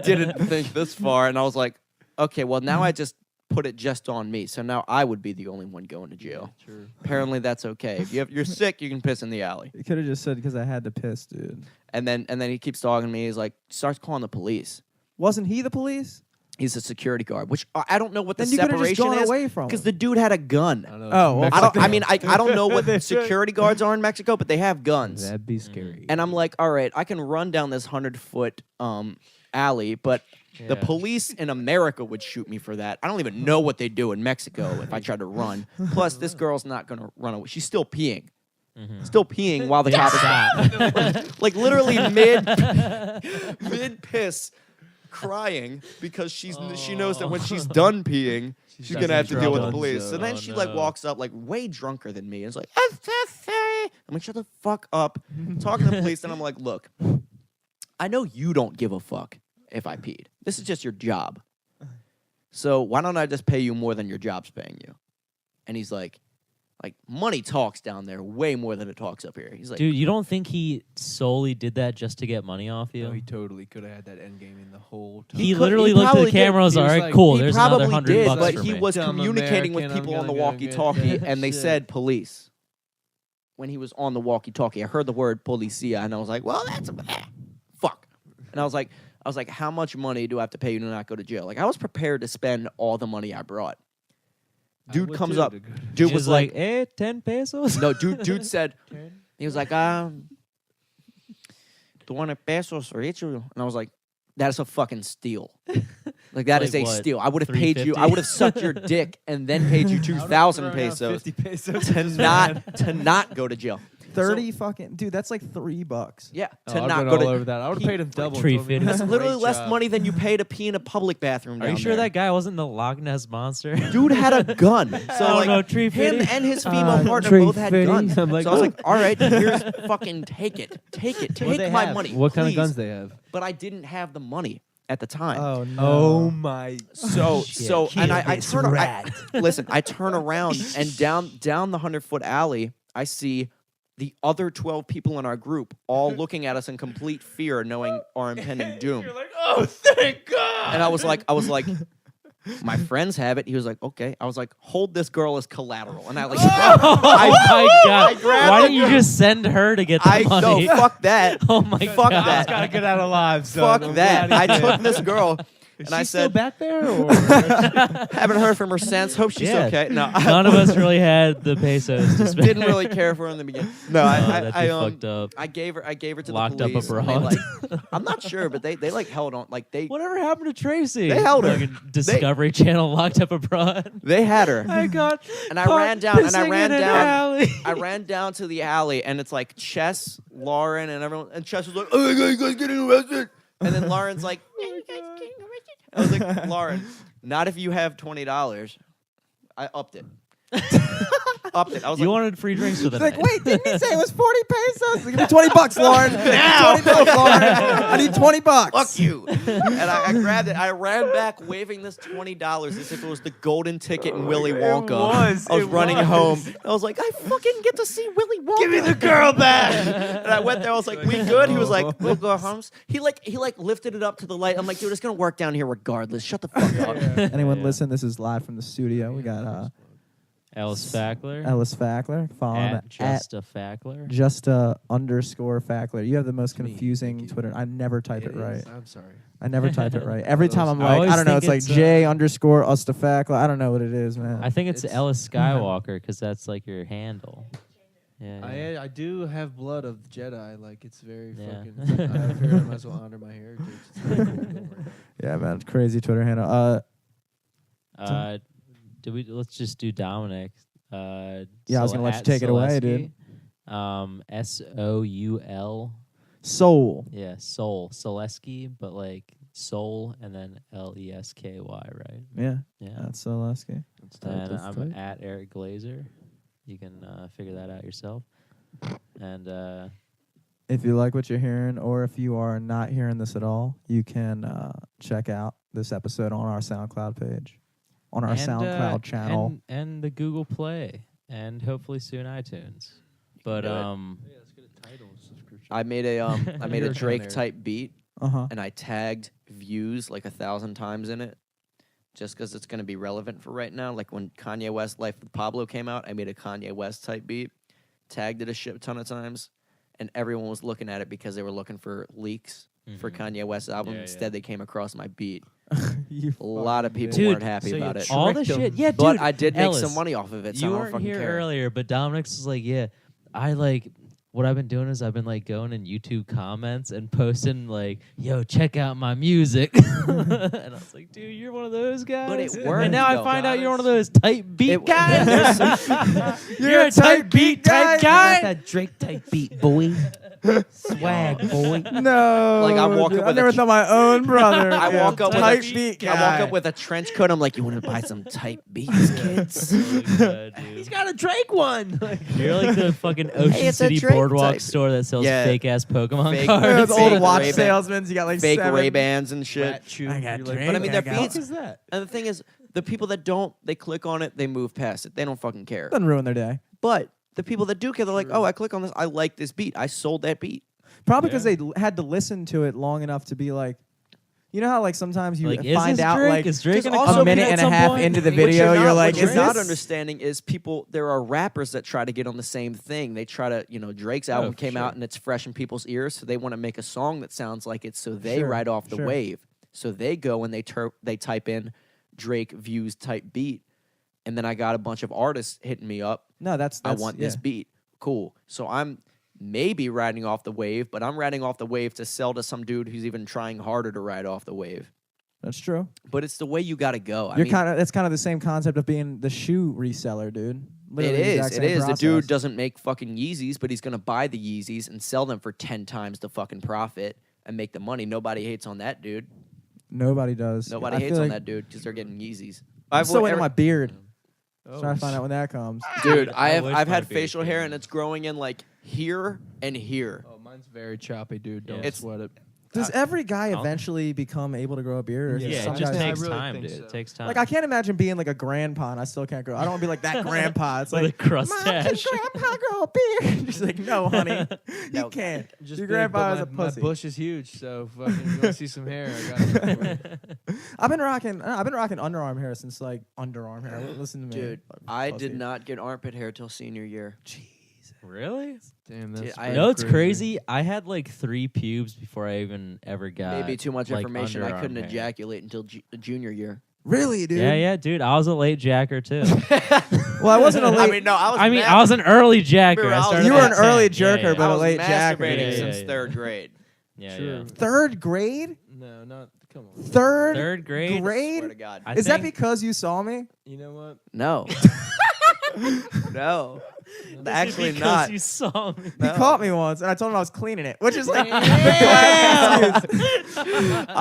Speaker 2: Didn't think this far, and I was like, okay, well now I just put it just on me, so now I would be the only one going to jail.
Speaker 5: True.
Speaker 2: Apparently that's okay. If you're sick, you can piss in the alley.
Speaker 3: You could have just said because I had to piss, dude.
Speaker 2: And then he keeps talking to me. He's like, starts calling the police.
Speaker 3: Wasn't he the police?
Speaker 2: He's a security guard, which I don't know what the
Speaker 3: Then you could've just
Speaker 2: separation
Speaker 3: gone
Speaker 2: is
Speaker 3: away from him.
Speaker 2: because the dude had a gun.
Speaker 5: I don't know.
Speaker 3: Oh, well,
Speaker 2: I don't. I
Speaker 5: Mexico.
Speaker 2: mean, I don't know what security guards are in Mexico, but they have guns.
Speaker 5: That'd be scary.
Speaker 2: And I'm like, all right, I can run down this 100-foot alley, but the
Speaker 4: Yeah.
Speaker 2: police in America would shoot me for that. I don't even know what they do in Mexico if I tried to run. Plus, this girl's not gonna run away. She's still peeing. Still peeing while the cop is like literally mid piss, crying because she knows that when she's done peeing, she's gonna have to deal with the police. So then she like walks up like way drunker than me and is like, I'm like, shut the fuck up, talking to the police. And I'm like, look, I know you don't give a fuck if I peed. This is just your job. So why don't I just pay you more than your job's paying you? And he's like money talks down there way more than it talks up here. He's like,
Speaker 4: Dude, you don't think he solely did that just to get money off you?
Speaker 5: No, he totally could have had that end game in the whole time.
Speaker 4: He
Speaker 2: could-
Speaker 4: literally
Speaker 2: he
Speaker 4: looked at
Speaker 2: probably
Speaker 4: the
Speaker 2: did.
Speaker 4: camera and was
Speaker 5: He
Speaker 4: like,
Speaker 5: was
Speaker 4: all right,
Speaker 5: like-
Speaker 4: cool,
Speaker 2: he
Speaker 4: there's another
Speaker 2: probably
Speaker 4: $100
Speaker 2: did,
Speaker 4: bucks
Speaker 2: but
Speaker 4: for
Speaker 2: he
Speaker 4: me.
Speaker 2: was
Speaker 5: Dumb
Speaker 2: communicating with
Speaker 5: American,
Speaker 2: people
Speaker 5: I'm
Speaker 2: on the
Speaker 5: gonna go
Speaker 2: walkie-talkie,
Speaker 5: get that
Speaker 2: and they
Speaker 5: shit.
Speaker 2: said police. When he was on the walkie-talkie, I heard the word policia, and I was like, well, that's fuck. And I was like, how much money do I have to pay you to not go to jail? Like, I was prepared to spend all the money I brought. Dude comes up. Dude
Speaker 4: He
Speaker 2: was like,
Speaker 4: 10 pesos?
Speaker 2: no, dude said, he was like, 20 pesos for each of you. And I was like, that's a fucking steal. Like, that is
Speaker 4: Like
Speaker 2: a
Speaker 4: what,
Speaker 2: steal. I would have paid you,
Speaker 4: 350?
Speaker 2: I would have sucked your dick and then paid you 2,000 pesos
Speaker 5: 50 pesos
Speaker 2: to not go to jail.
Speaker 3: 30 fucking dude, that's like $3.
Speaker 2: Yeah,
Speaker 5: Oh,
Speaker 2: to
Speaker 5: I've
Speaker 2: not
Speaker 5: been
Speaker 2: go
Speaker 5: all
Speaker 2: to
Speaker 5: over that. I would have paid him double.
Speaker 4: Tree
Speaker 5: and told me
Speaker 4: fit.
Speaker 5: he
Speaker 2: That's
Speaker 5: did a
Speaker 2: literally
Speaker 5: great
Speaker 2: less
Speaker 5: job.
Speaker 2: money than you pay to pee in a public bathroom.
Speaker 4: Are you
Speaker 2: down
Speaker 4: sure
Speaker 2: there.
Speaker 4: that guy wasn't the Loch Ness monster?
Speaker 2: Dude had a gun? So
Speaker 4: don't
Speaker 2: like
Speaker 4: know, tree
Speaker 2: him
Speaker 4: fitting?
Speaker 2: and his female partner
Speaker 5: tree
Speaker 2: both had
Speaker 5: fitting.
Speaker 2: guns.
Speaker 5: I'm like,
Speaker 2: so I was
Speaker 5: oh.
Speaker 2: like, all right, here's fucking take it,
Speaker 5: What'd
Speaker 2: take
Speaker 5: they
Speaker 2: my
Speaker 5: have?
Speaker 2: money.
Speaker 5: What kind of
Speaker 2: please.
Speaker 5: guns they have?
Speaker 2: But I didn't have the money at the time.
Speaker 3: Oh no.
Speaker 5: Oh my!
Speaker 2: So and I turn
Speaker 3: rat.
Speaker 2: listen, I turn around and down the 100-foot alley, I see the other 12 people in our group all looking at us in complete fear, knowing our impending doom.
Speaker 5: You're like, oh, thank God!
Speaker 2: And I was like, my friends have it. He was like, okay. I was like, hold this girl as collateral. And I like,
Speaker 4: Oh my god!
Speaker 2: grabbed
Speaker 4: Why
Speaker 2: the
Speaker 4: didn't you just send her to get the
Speaker 2: I
Speaker 4: money?
Speaker 2: no, fuck that.
Speaker 4: Oh my
Speaker 2: Fuck
Speaker 4: god!
Speaker 2: that.
Speaker 5: Gotta get out alive. Son.
Speaker 2: Fuck
Speaker 5: I'm
Speaker 2: that.
Speaker 5: glad he
Speaker 2: I
Speaker 5: did.
Speaker 2: took this girl
Speaker 5: Is
Speaker 2: and I
Speaker 5: she still
Speaker 2: said,
Speaker 5: back there? Or?
Speaker 2: haven't heard from her since. Hope she's
Speaker 4: Yeah.
Speaker 2: okay. No,
Speaker 4: None of us really had the pesos to spend.
Speaker 2: didn't really care for her in the beginning. No,
Speaker 4: that'd be
Speaker 2: I
Speaker 4: fucked up.
Speaker 2: I gave her to
Speaker 4: Locked
Speaker 2: the
Speaker 4: up
Speaker 2: police. and
Speaker 4: abroad.
Speaker 2: they, like, I'm not sure, but they like held on. Like they
Speaker 4: Whatever happened to Tracy?
Speaker 2: They held her.
Speaker 4: Fucking Discovery Channel locked up abroad.
Speaker 2: they had her.
Speaker 4: I got.
Speaker 2: And I
Speaker 4: caught
Speaker 2: ran down. And I
Speaker 4: pissing
Speaker 2: ran
Speaker 4: in an
Speaker 2: down.
Speaker 4: alley.
Speaker 2: I ran down to the alley, and it's like Chess, Lauren, and everyone. And Chess was like, "Oh, you guys getting arrested?" And then Lauren's like, "Yeah, you guys getting arrested?" I was like, "Lauren, not if you have $20." I upped it. Upped it. I was
Speaker 4: You
Speaker 2: like,
Speaker 4: wanted free drinks for the
Speaker 3: He's like,
Speaker 4: night.
Speaker 3: wait, didn't he say it was 40 pesos? Give me $20, Lauren. Now. $20, Lauren. I need $20.
Speaker 2: "Fuck you!" And I grabbed it. I ran back, waving this $20 as if it was the golden ticket in Willy Wonka. I was running home. I was like, I fucking get to see Willy Wonka. Give me the girl back. And I went there. I was like, we good? He was like, we'll go home. He lifted it up to the light. I'm like, dude, it's gonna work down here regardless. Shut the fuck up.
Speaker 3: Anyone listen? This is live from the studio. We got
Speaker 4: Ellis Fackler.
Speaker 3: Ellis Fackler. Follow him
Speaker 4: At
Speaker 3: at
Speaker 4: just a Fackler.
Speaker 3: __ Fackler. You have the most confusing Twitter. I never type it right.
Speaker 5: I'm sorry.
Speaker 3: I never type it right. Every time I'm
Speaker 4: I
Speaker 3: like,
Speaker 4: always
Speaker 3: I don't know.
Speaker 4: think
Speaker 3: It's like
Speaker 4: it's,
Speaker 3: J _ Fackler. I don't know what it is, man.
Speaker 4: I think it's
Speaker 5: It's-
Speaker 4: Ellis Skywalker because that's like your handle. Yeah.
Speaker 5: I do have blood of the Jedi. Like it's very
Speaker 4: Yeah.
Speaker 5: fucking. I figured I might as well honor my heritage. It's very cool. Don't worry about it.
Speaker 3: Yeah, man. Crazy Twitter handle.
Speaker 4: Let's just do Dominic.
Speaker 3: Yeah, I was gonna let you take it away, dude.
Speaker 4: SOUL.
Speaker 3: Soul.
Speaker 4: Yeah, Soul. Solesky, but like Soul and then LESKY, right?
Speaker 3: Yeah,
Speaker 4: Yeah.
Speaker 3: that's Solesky.
Speaker 4: And I'm at Eric Glazer. You can figure that out yourself. And
Speaker 3: If you like what you're hearing, or if you are not hearing this at all, you can check out this episode on our SoundCloud page, on our SoundCloud channel.
Speaker 4: and the Google Play, and hopefully soon iTunes. But
Speaker 5: Yeah, let's get a title subscription.
Speaker 2: I made a
Speaker 5: You're down
Speaker 2: Drake
Speaker 5: there.
Speaker 2: type beat,
Speaker 3: Uh-huh.
Speaker 2: and I tagged views like 1,000 times in it, just because it's gonna be relevant for right now. Like when Kanye West Life with Pablo came out, I made a Kanye West type beat, tagged it a shit ton of times, and everyone was looking at it because they were looking for leaks for Kanye West's album.
Speaker 4: Yeah,
Speaker 2: Instead, they came across my beat,
Speaker 3: You
Speaker 2: A lot of
Speaker 3: fucking
Speaker 2: people
Speaker 3: bitch.
Speaker 4: Dude,
Speaker 2: weren't happy
Speaker 5: so you
Speaker 2: about it.
Speaker 4: all the
Speaker 5: tricked
Speaker 4: shit.
Speaker 5: him.
Speaker 4: Yeah, dude.
Speaker 2: But I did make
Speaker 4: Ellis,
Speaker 2: some money off of it, so
Speaker 4: you
Speaker 2: I don't
Speaker 4: weren't
Speaker 2: fucking
Speaker 4: here
Speaker 2: care.
Speaker 4: earlier, but Dominic's was like, yeah, I like. What I've been doing is I've been like going in YouTube comments and posting like, "Yo, check out my music," and I was like, "Dude, you're one of those guys."
Speaker 2: But it worked,
Speaker 4: And now
Speaker 2: though.
Speaker 4: I find out you're one of those type beat
Speaker 2: It-
Speaker 4: guys.
Speaker 2: there's some-
Speaker 4: You're a type beat type guy.
Speaker 6: That Drake type beat, boy. Swag, boy.
Speaker 3: No.
Speaker 2: Like, I walk
Speaker 3: dude,
Speaker 2: up
Speaker 3: I
Speaker 2: with
Speaker 3: never
Speaker 2: a-
Speaker 3: thought my own brother.
Speaker 2: I walk up with a
Speaker 3: type
Speaker 2: ch-
Speaker 3: beat
Speaker 2: I walk
Speaker 3: guy.
Speaker 2: up with a trench coat. I'm like, you want to buy some type beats, kids?
Speaker 5: He's got a Drake one. Like,
Speaker 4: You're like the fucking Ocean
Speaker 2: it's a
Speaker 4: City
Speaker 2: Drake
Speaker 4: Boardwalk
Speaker 2: type.
Speaker 4: store that sells
Speaker 2: Yeah.
Speaker 4: fake ass Pokemon
Speaker 2: Fake-
Speaker 4: cards.
Speaker 3: Those old
Speaker 2: Fake
Speaker 3: watch
Speaker 2: Ray-Ban-
Speaker 3: salesmen. You got like
Speaker 2: Fake
Speaker 3: 7.
Speaker 2: Ray Bans and shit.
Speaker 5: Rat Chew.
Speaker 3: I got
Speaker 5: You're like,
Speaker 3: Drake,
Speaker 2: But I mean,
Speaker 3: I
Speaker 2: their
Speaker 3: got-
Speaker 2: beats
Speaker 5: What is that?
Speaker 2: And the thing is, the people that don't, they click on it, they move past it. They don't fucking care.
Speaker 3: Doesn't ruin their day.
Speaker 2: But the people that do care, they're like, oh, I click on this. I like this beat. I sold that beat.
Speaker 3: Probably because had to listen to it long enough to be like, you know how like sometimes you
Speaker 4: Like, is
Speaker 3: find
Speaker 4: this
Speaker 3: out
Speaker 4: Drake?
Speaker 3: like
Speaker 4: Is Drake
Speaker 2: Because
Speaker 4: gonna
Speaker 2: also
Speaker 3: a
Speaker 4: come
Speaker 3: minute
Speaker 4: in
Speaker 3: and
Speaker 4: at
Speaker 3: a
Speaker 4: some
Speaker 3: half
Speaker 4: point?
Speaker 3: into the
Speaker 2: What
Speaker 3: video, you're like,
Speaker 2: what you're
Speaker 3: is
Speaker 2: not
Speaker 3: this?
Speaker 2: understanding is people. There are rappers that try to get on the same thing. They try to, Drake's album
Speaker 5: for
Speaker 2: came
Speaker 5: sure.
Speaker 2: out and it's fresh in people's ears, so they want to make a song that sounds like it, so they
Speaker 3: Sure,
Speaker 2: ride off the
Speaker 3: sure.
Speaker 2: wave. So they go and they type in Drake views type beat, and then I got a bunch of artists hitting me up.
Speaker 3: No, that's
Speaker 2: I want this
Speaker 3: yeah.
Speaker 2: beat. Cool. So I'm maybe riding off the wave, but I'm riding off the wave to sell to some dude who's even trying harder to ride off the wave.
Speaker 3: That's true.
Speaker 2: But it's the way you got to go.
Speaker 3: You're kind of that's kind of the same concept of being the shoe reseller, dude. Literally the exact
Speaker 2: It
Speaker 3: same
Speaker 2: is. The
Speaker 3: process.
Speaker 2: dude doesn't make fucking Yeezys, but he's gonna buy the Yeezys and sell them for 10 times the fucking profit and make the money. Nobody hates on that dude.
Speaker 3: Nobody does.
Speaker 2: Nobody
Speaker 3: I
Speaker 2: hates
Speaker 3: feel
Speaker 2: on
Speaker 3: like
Speaker 2: that dude because they're getting Yeezys.
Speaker 3: I'm still waiting on
Speaker 2: every-
Speaker 3: my beard.
Speaker 5: Oh,
Speaker 3: Trying to find out when that comes.
Speaker 2: Dude,
Speaker 4: I wish
Speaker 2: I've
Speaker 4: my
Speaker 2: had
Speaker 4: beard
Speaker 2: facial
Speaker 4: came
Speaker 2: hair
Speaker 4: in.
Speaker 2: and it's growing in like here and here.
Speaker 5: Oh, mine's very choppy, dude. Don't
Speaker 4: Yeah.
Speaker 5: sweat it.
Speaker 3: Does every guy
Speaker 4: don't-
Speaker 3: eventually become able to grow a beard? Or is
Speaker 4: Yeah,
Speaker 3: some
Speaker 4: it just
Speaker 3: guys-
Speaker 4: takes
Speaker 5: I really
Speaker 4: time,
Speaker 5: think
Speaker 4: dude.
Speaker 5: so.
Speaker 4: It takes time.
Speaker 3: Like I can't imagine being like a grandpa and I still can't grow. I don't want to be like that grandpa. It's
Speaker 4: With
Speaker 3: like
Speaker 4: a crust
Speaker 3: Mom, can
Speaker 4: tash.
Speaker 3: grandpa grow a beard? She's like, no, honey, you
Speaker 2: No.
Speaker 3: can't.
Speaker 5: Just
Speaker 3: Your
Speaker 5: big,
Speaker 3: grandpa
Speaker 5: but
Speaker 3: is a
Speaker 5: my
Speaker 3: pussy.
Speaker 5: bush is huge, so fucking if you want to see some hair, I got it.
Speaker 3: I've been rocking underarm hair since like underarm hair. Listen to me,
Speaker 2: Dude, I
Speaker 3: Pussy.
Speaker 2: did not get armpit hair till senior year.
Speaker 4: Really?
Speaker 5: Damn,
Speaker 2: Dude,
Speaker 5: that's
Speaker 2: I-
Speaker 4: You know it's crazy? I had like 3 pubes before I even ever got.
Speaker 2: Maybe too much
Speaker 4: like,
Speaker 2: information. I couldn't
Speaker 4: underarm hair.
Speaker 2: ejaculate until junior year.
Speaker 3: Really, dude?
Speaker 4: Yeah, dude. I was a late jacker too.
Speaker 3: Well, I wasn't a late.
Speaker 2: I mean, no, I was.
Speaker 4: I was an early jacker.
Speaker 2: Remember,
Speaker 4: I
Speaker 2: I was-
Speaker 4: started
Speaker 3: You were
Speaker 4: at
Speaker 3: an early
Speaker 4: 10. Yeah,
Speaker 3: jerker,
Speaker 4: yeah,
Speaker 3: but
Speaker 2: I
Speaker 3: a
Speaker 2: was
Speaker 3: late jacker.
Speaker 2: masturbating
Speaker 4: Yeah,
Speaker 2: since
Speaker 4: yeah.
Speaker 2: third grade.
Speaker 4: yeah,
Speaker 5: True.
Speaker 4: yeah.
Speaker 3: Third grade?
Speaker 5: No, not. Come on.
Speaker 3: Third,
Speaker 4: Third grade.
Speaker 3: grade?
Speaker 2: Swear to God.
Speaker 4: I
Speaker 3: Is that
Speaker 4: think-
Speaker 3: because you saw me?
Speaker 5: You know what?
Speaker 2: No. No.
Speaker 4: Is it
Speaker 2: Actually
Speaker 4: because
Speaker 2: not.
Speaker 4: You saw me.
Speaker 3: He
Speaker 2: No.
Speaker 3: caught me once, and I told him I was cleaning it, which is like
Speaker 2: I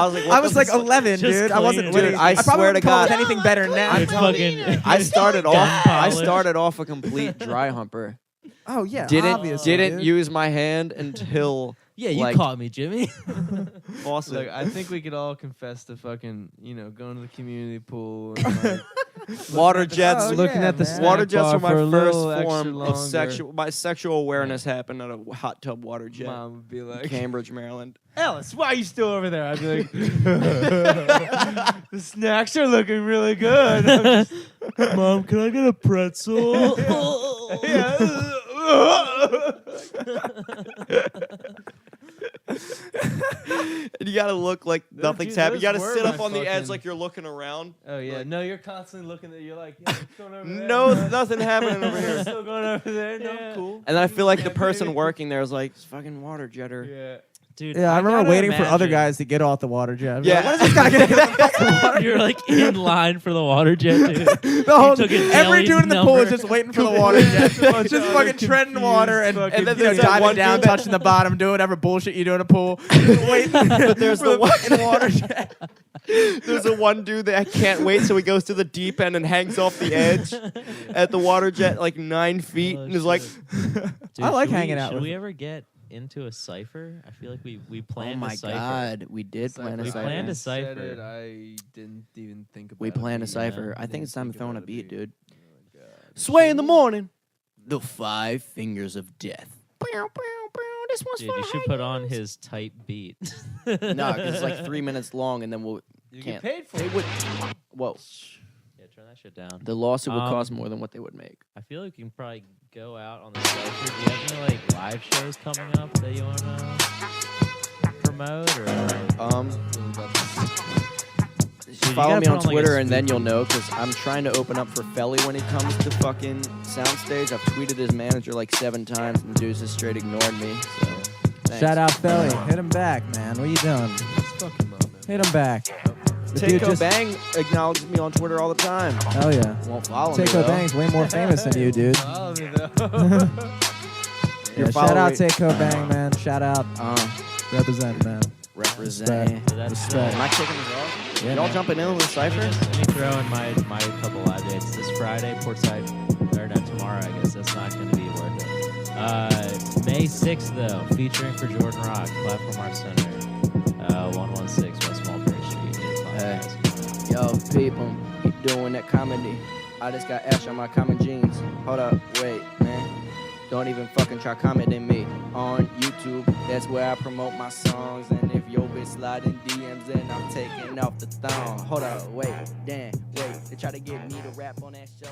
Speaker 2: was like, what
Speaker 3: I
Speaker 2: the
Speaker 3: was like
Speaker 2: fuck?
Speaker 3: 11,
Speaker 4: Just
Speaker 3: dude. I wasn't
Speaker 4: cleaning it.
Speaker 3: winning.
Speaker 2: Dude, I
Speaker 3: probably
Speaker 2: swear
Speaker 3: wouldn't
Speaker 2: to
Speaker 3: come up with
Speaker 2: God.
Speaker 3: anything better now.
Speaker 4: With fucking-
Speaker 2: I started off. I
Speaker 4: polish.
Speaker 2: started off a complete dry humper.
Speaker 3: Oh yeah,
Speaker 2: Didn't
Speaker 3: obviously,
Speaker 2: didn't
Speaker 3: dude.
Speaker 2: use my hand until
Speaker 4: Yeah, you
Speaker 2: like,
Speaker 4: caught me, Jimmy.
Speaker 2: Awesome.
Speaker 5: Look, I think we could all confess to fucking, going to the community pool and like,
Speaker 2: water jets.
Speaker 3: Oh,
Speaker 5: looking
Speaker 3: yeah,
Speaker 5: at the
Speaker 3: man.
Speaker 5: snack
Speaker 2: Water jets
Speaker 5: bar
Speaker 2: were my
Speaker 5: for a
Speaker 2: first
Speaker 5: little extra
Speaker 2: form of
Speaker 5: longer.
Speaker 2: sexual. My sexual awareness happened at a hot tub water jet,
Speaker 5: Mom would be
Speaker 2: in
Speaker 5: like,
Speaker 2: Cambridge, Maryland.
Speaker 5: Ellis, why are you still over there? I'd be like, the snacks are looking really good. I'm just-
Speaker 4: Mom, can I get a pretzel?
Speaker 2: And you gotta look like nothing's
Speaker 5: dude,
Speaker 2: happening. You
Speaker 5: those
Speaker 2: gotta
Speaker 5: were
Speaker 2: sit
Speaker 5: my
Speaker 2: up on the edge
Speaker 5: fucking-
Speaker 2: like you're looking around.
Speaker 5: Oh yeah,
Speaker 2: Like-
Speaker 5: no, you're constantly looking at. You're like, yeah, what's going over there?
Speaker 2: No,
Speaker 5: man?
Speaker 2: nothing happening over here.
Speaker 5: Still going over there? No,
Speaker 4: Yeah.
Speaker 5: cool.
Speaker 2: And I feel like the
Speaker 5: Yeah,
Speaker 2: person
Speaker 5: dude.
Speaker 2: working there is like, "It's fucking water jetter."
Speaker 5: Yeah.
Speaker 4: Dude,
Speaker 3: Yeah, I remember
Speaker 4: gotta
Speaker 3: waiting for other
Speaker 4: imagine-
Speaker 3: guys to get off the water jet.
Speaker 2: Yeah.
Speaker 3: Like, when is this guy gonna get off the fucking water
Speaker 4: You're like in line for the water jet, dude.
Speaker 3: The whole,
Speaker 4: took a
Speaker 3: every
Speaker 4: daily
Speaker 3: dude in the pool is
Speaker 4: number.
Speaker 3: just waiting for the water jet.
Speaker 5: Bunch
Speaker 3: Just
Speaker 5: of
Speaker 3: fucking
Speaker 5: other
Speaker 3: treading water and,
Speaker 5: confused
Speaker 2: And then
Speaker 3: you know,
Speaker 2: there's that
Speaker 3: diving
Speaker 2: one
Speaker 3: down,
Speaker 2: dude that-
Speaker 3: touching the bottom, doing whatever bullshit you do in a pool. Waiting
Speaker 2: there's
Speaker 3: for
Speaker 2: the one-
Speaker 3: fucking water jet.
Speaker 2: There's a one dude that I can't wait, so he goes to the deep end and hangs off the edge at the water jet like 9 feet,
Speaker 4: Oh,
Speaker 2: and is like,
Speaker 4: Dude,
Speaker 3: I like
Speaker 4: should we-
Speaker 3: hanging out
Speaker 4: Should
Speaker 3: with
Speaker 4: we
Speaker 3: him.
Speaker 4: ever get into a cipher? I feel like we
Speaker 2: "Oh
Speaker 4: planned
Speaker 2: my
Speaker 4: a cipher.
Speaker 2: god, we did plan a
Speaker 4: We
Speaker 2: cipher."
Speaker 4: planned a
Speaker 5: Said
Speaker 4: cipher.
Speaker 5: it, I didn't even think about
Speaker 2: We
Speaker 5: it.
Speaker 2: planned a
Speaker 5: Yeah,
Speaker 2: cipher. I think
Speaker 5: didn't
Speaker 2: it's time to
Speaker 5: think
Speaker 2: throw in a
Speaker 5: about
Speaker 2: beat,
Speaker 5: it.
Speaker 2: dude.
Speaker 5: Oh my God.
Speaker 2: Sway in the morning. The 5 fingers of death. This one's
Speaker 4: Dude, you should put on his type beat.
Speaker 2: No, because it's like 3 minutes long, and then we'll.
Speaker 5: You
Speaker 2: Can't.
Speaker 5: get paid for
Speaker 2: They
Speaker 5: it.
Speaker 2: would. Whoa.
Speaker 4: Yeah, turn that shit down.
Speaker 2: The lawsuit would cost
Speaker 4: Um,
Speaker 2: more than what they would make.
Speaker 4: I feel like you can probably go out on the cipher. Do you have any like live shows coming up that you wanna promote or? Like, you
Speaker 2: follow
Speaker 4: gotta
Speaker 2: me
Speaker 4: put
Speaker 2: on
Speaker 4: on, like, a
Speaker 2: Twitter and then
Speaker 4: spooky-
Speaker 2: you'll know, because I'm trying to open up for Felly when he comes to fucking Soundstage. I've tweeted his manager like 7 times and dude's just straight ignored me. So thanks.
Speaker 3: Shout out Felly. Hit him back, man. What are you doing?
Speaker 5: Let's fuck him up, man.
Speaker 3: Hit him back. The dude
Speaker 2: Takeo
Speaker 3: just-
Speaker 2: Bang acknowledges me on Twitter all the time.
Speaker 3: Hell yeah.
Speaker 2: Won't follow me
Speaker 3: Takeo
Speaker 2: though.
Speaker 3: Bang's way more famous than you, dude.
Speaker 5: Follow me, though.
Speaker 3: Yeah,
Speaker 2: Your
Speaker 3: shout out
Speaker 2: follower-
Speaker 3: Takeo Bang, man. Shout out.
Speaker 2: Represent.
Speaker 3: Respect.
Speaker 4: So that's
Speaker 3: Respect.
Speaker 2: Am I kicking this off?
Speaker 3: Yeah,
Speaker 2: Y'all
Speaker 3: man.
Speaker 2: jumping in with the Cypher?
Speaker 4: Let me throw in my couple live dates this Friday, Portside, or not tomorrow, I guess. That's not going to be worth it. May 6th, though, featuring for Jordan Rock, Platform Arts Center, 116 West Mulberry Street. 8 o'clock,
Speaker 2: Hey.
Speaker 4: guys.
Speaker 2: Yo, people, keep doing that comedy. I just got ash on my common jeans. Hold up, wait, man. Don't even fucking try commenting me on YouTube. That's where I promote my songs. And if yo bitch sliding DMs, then I'm taking off the thong. Hold up, wait, damn, wait. They try to get me to rap on that show.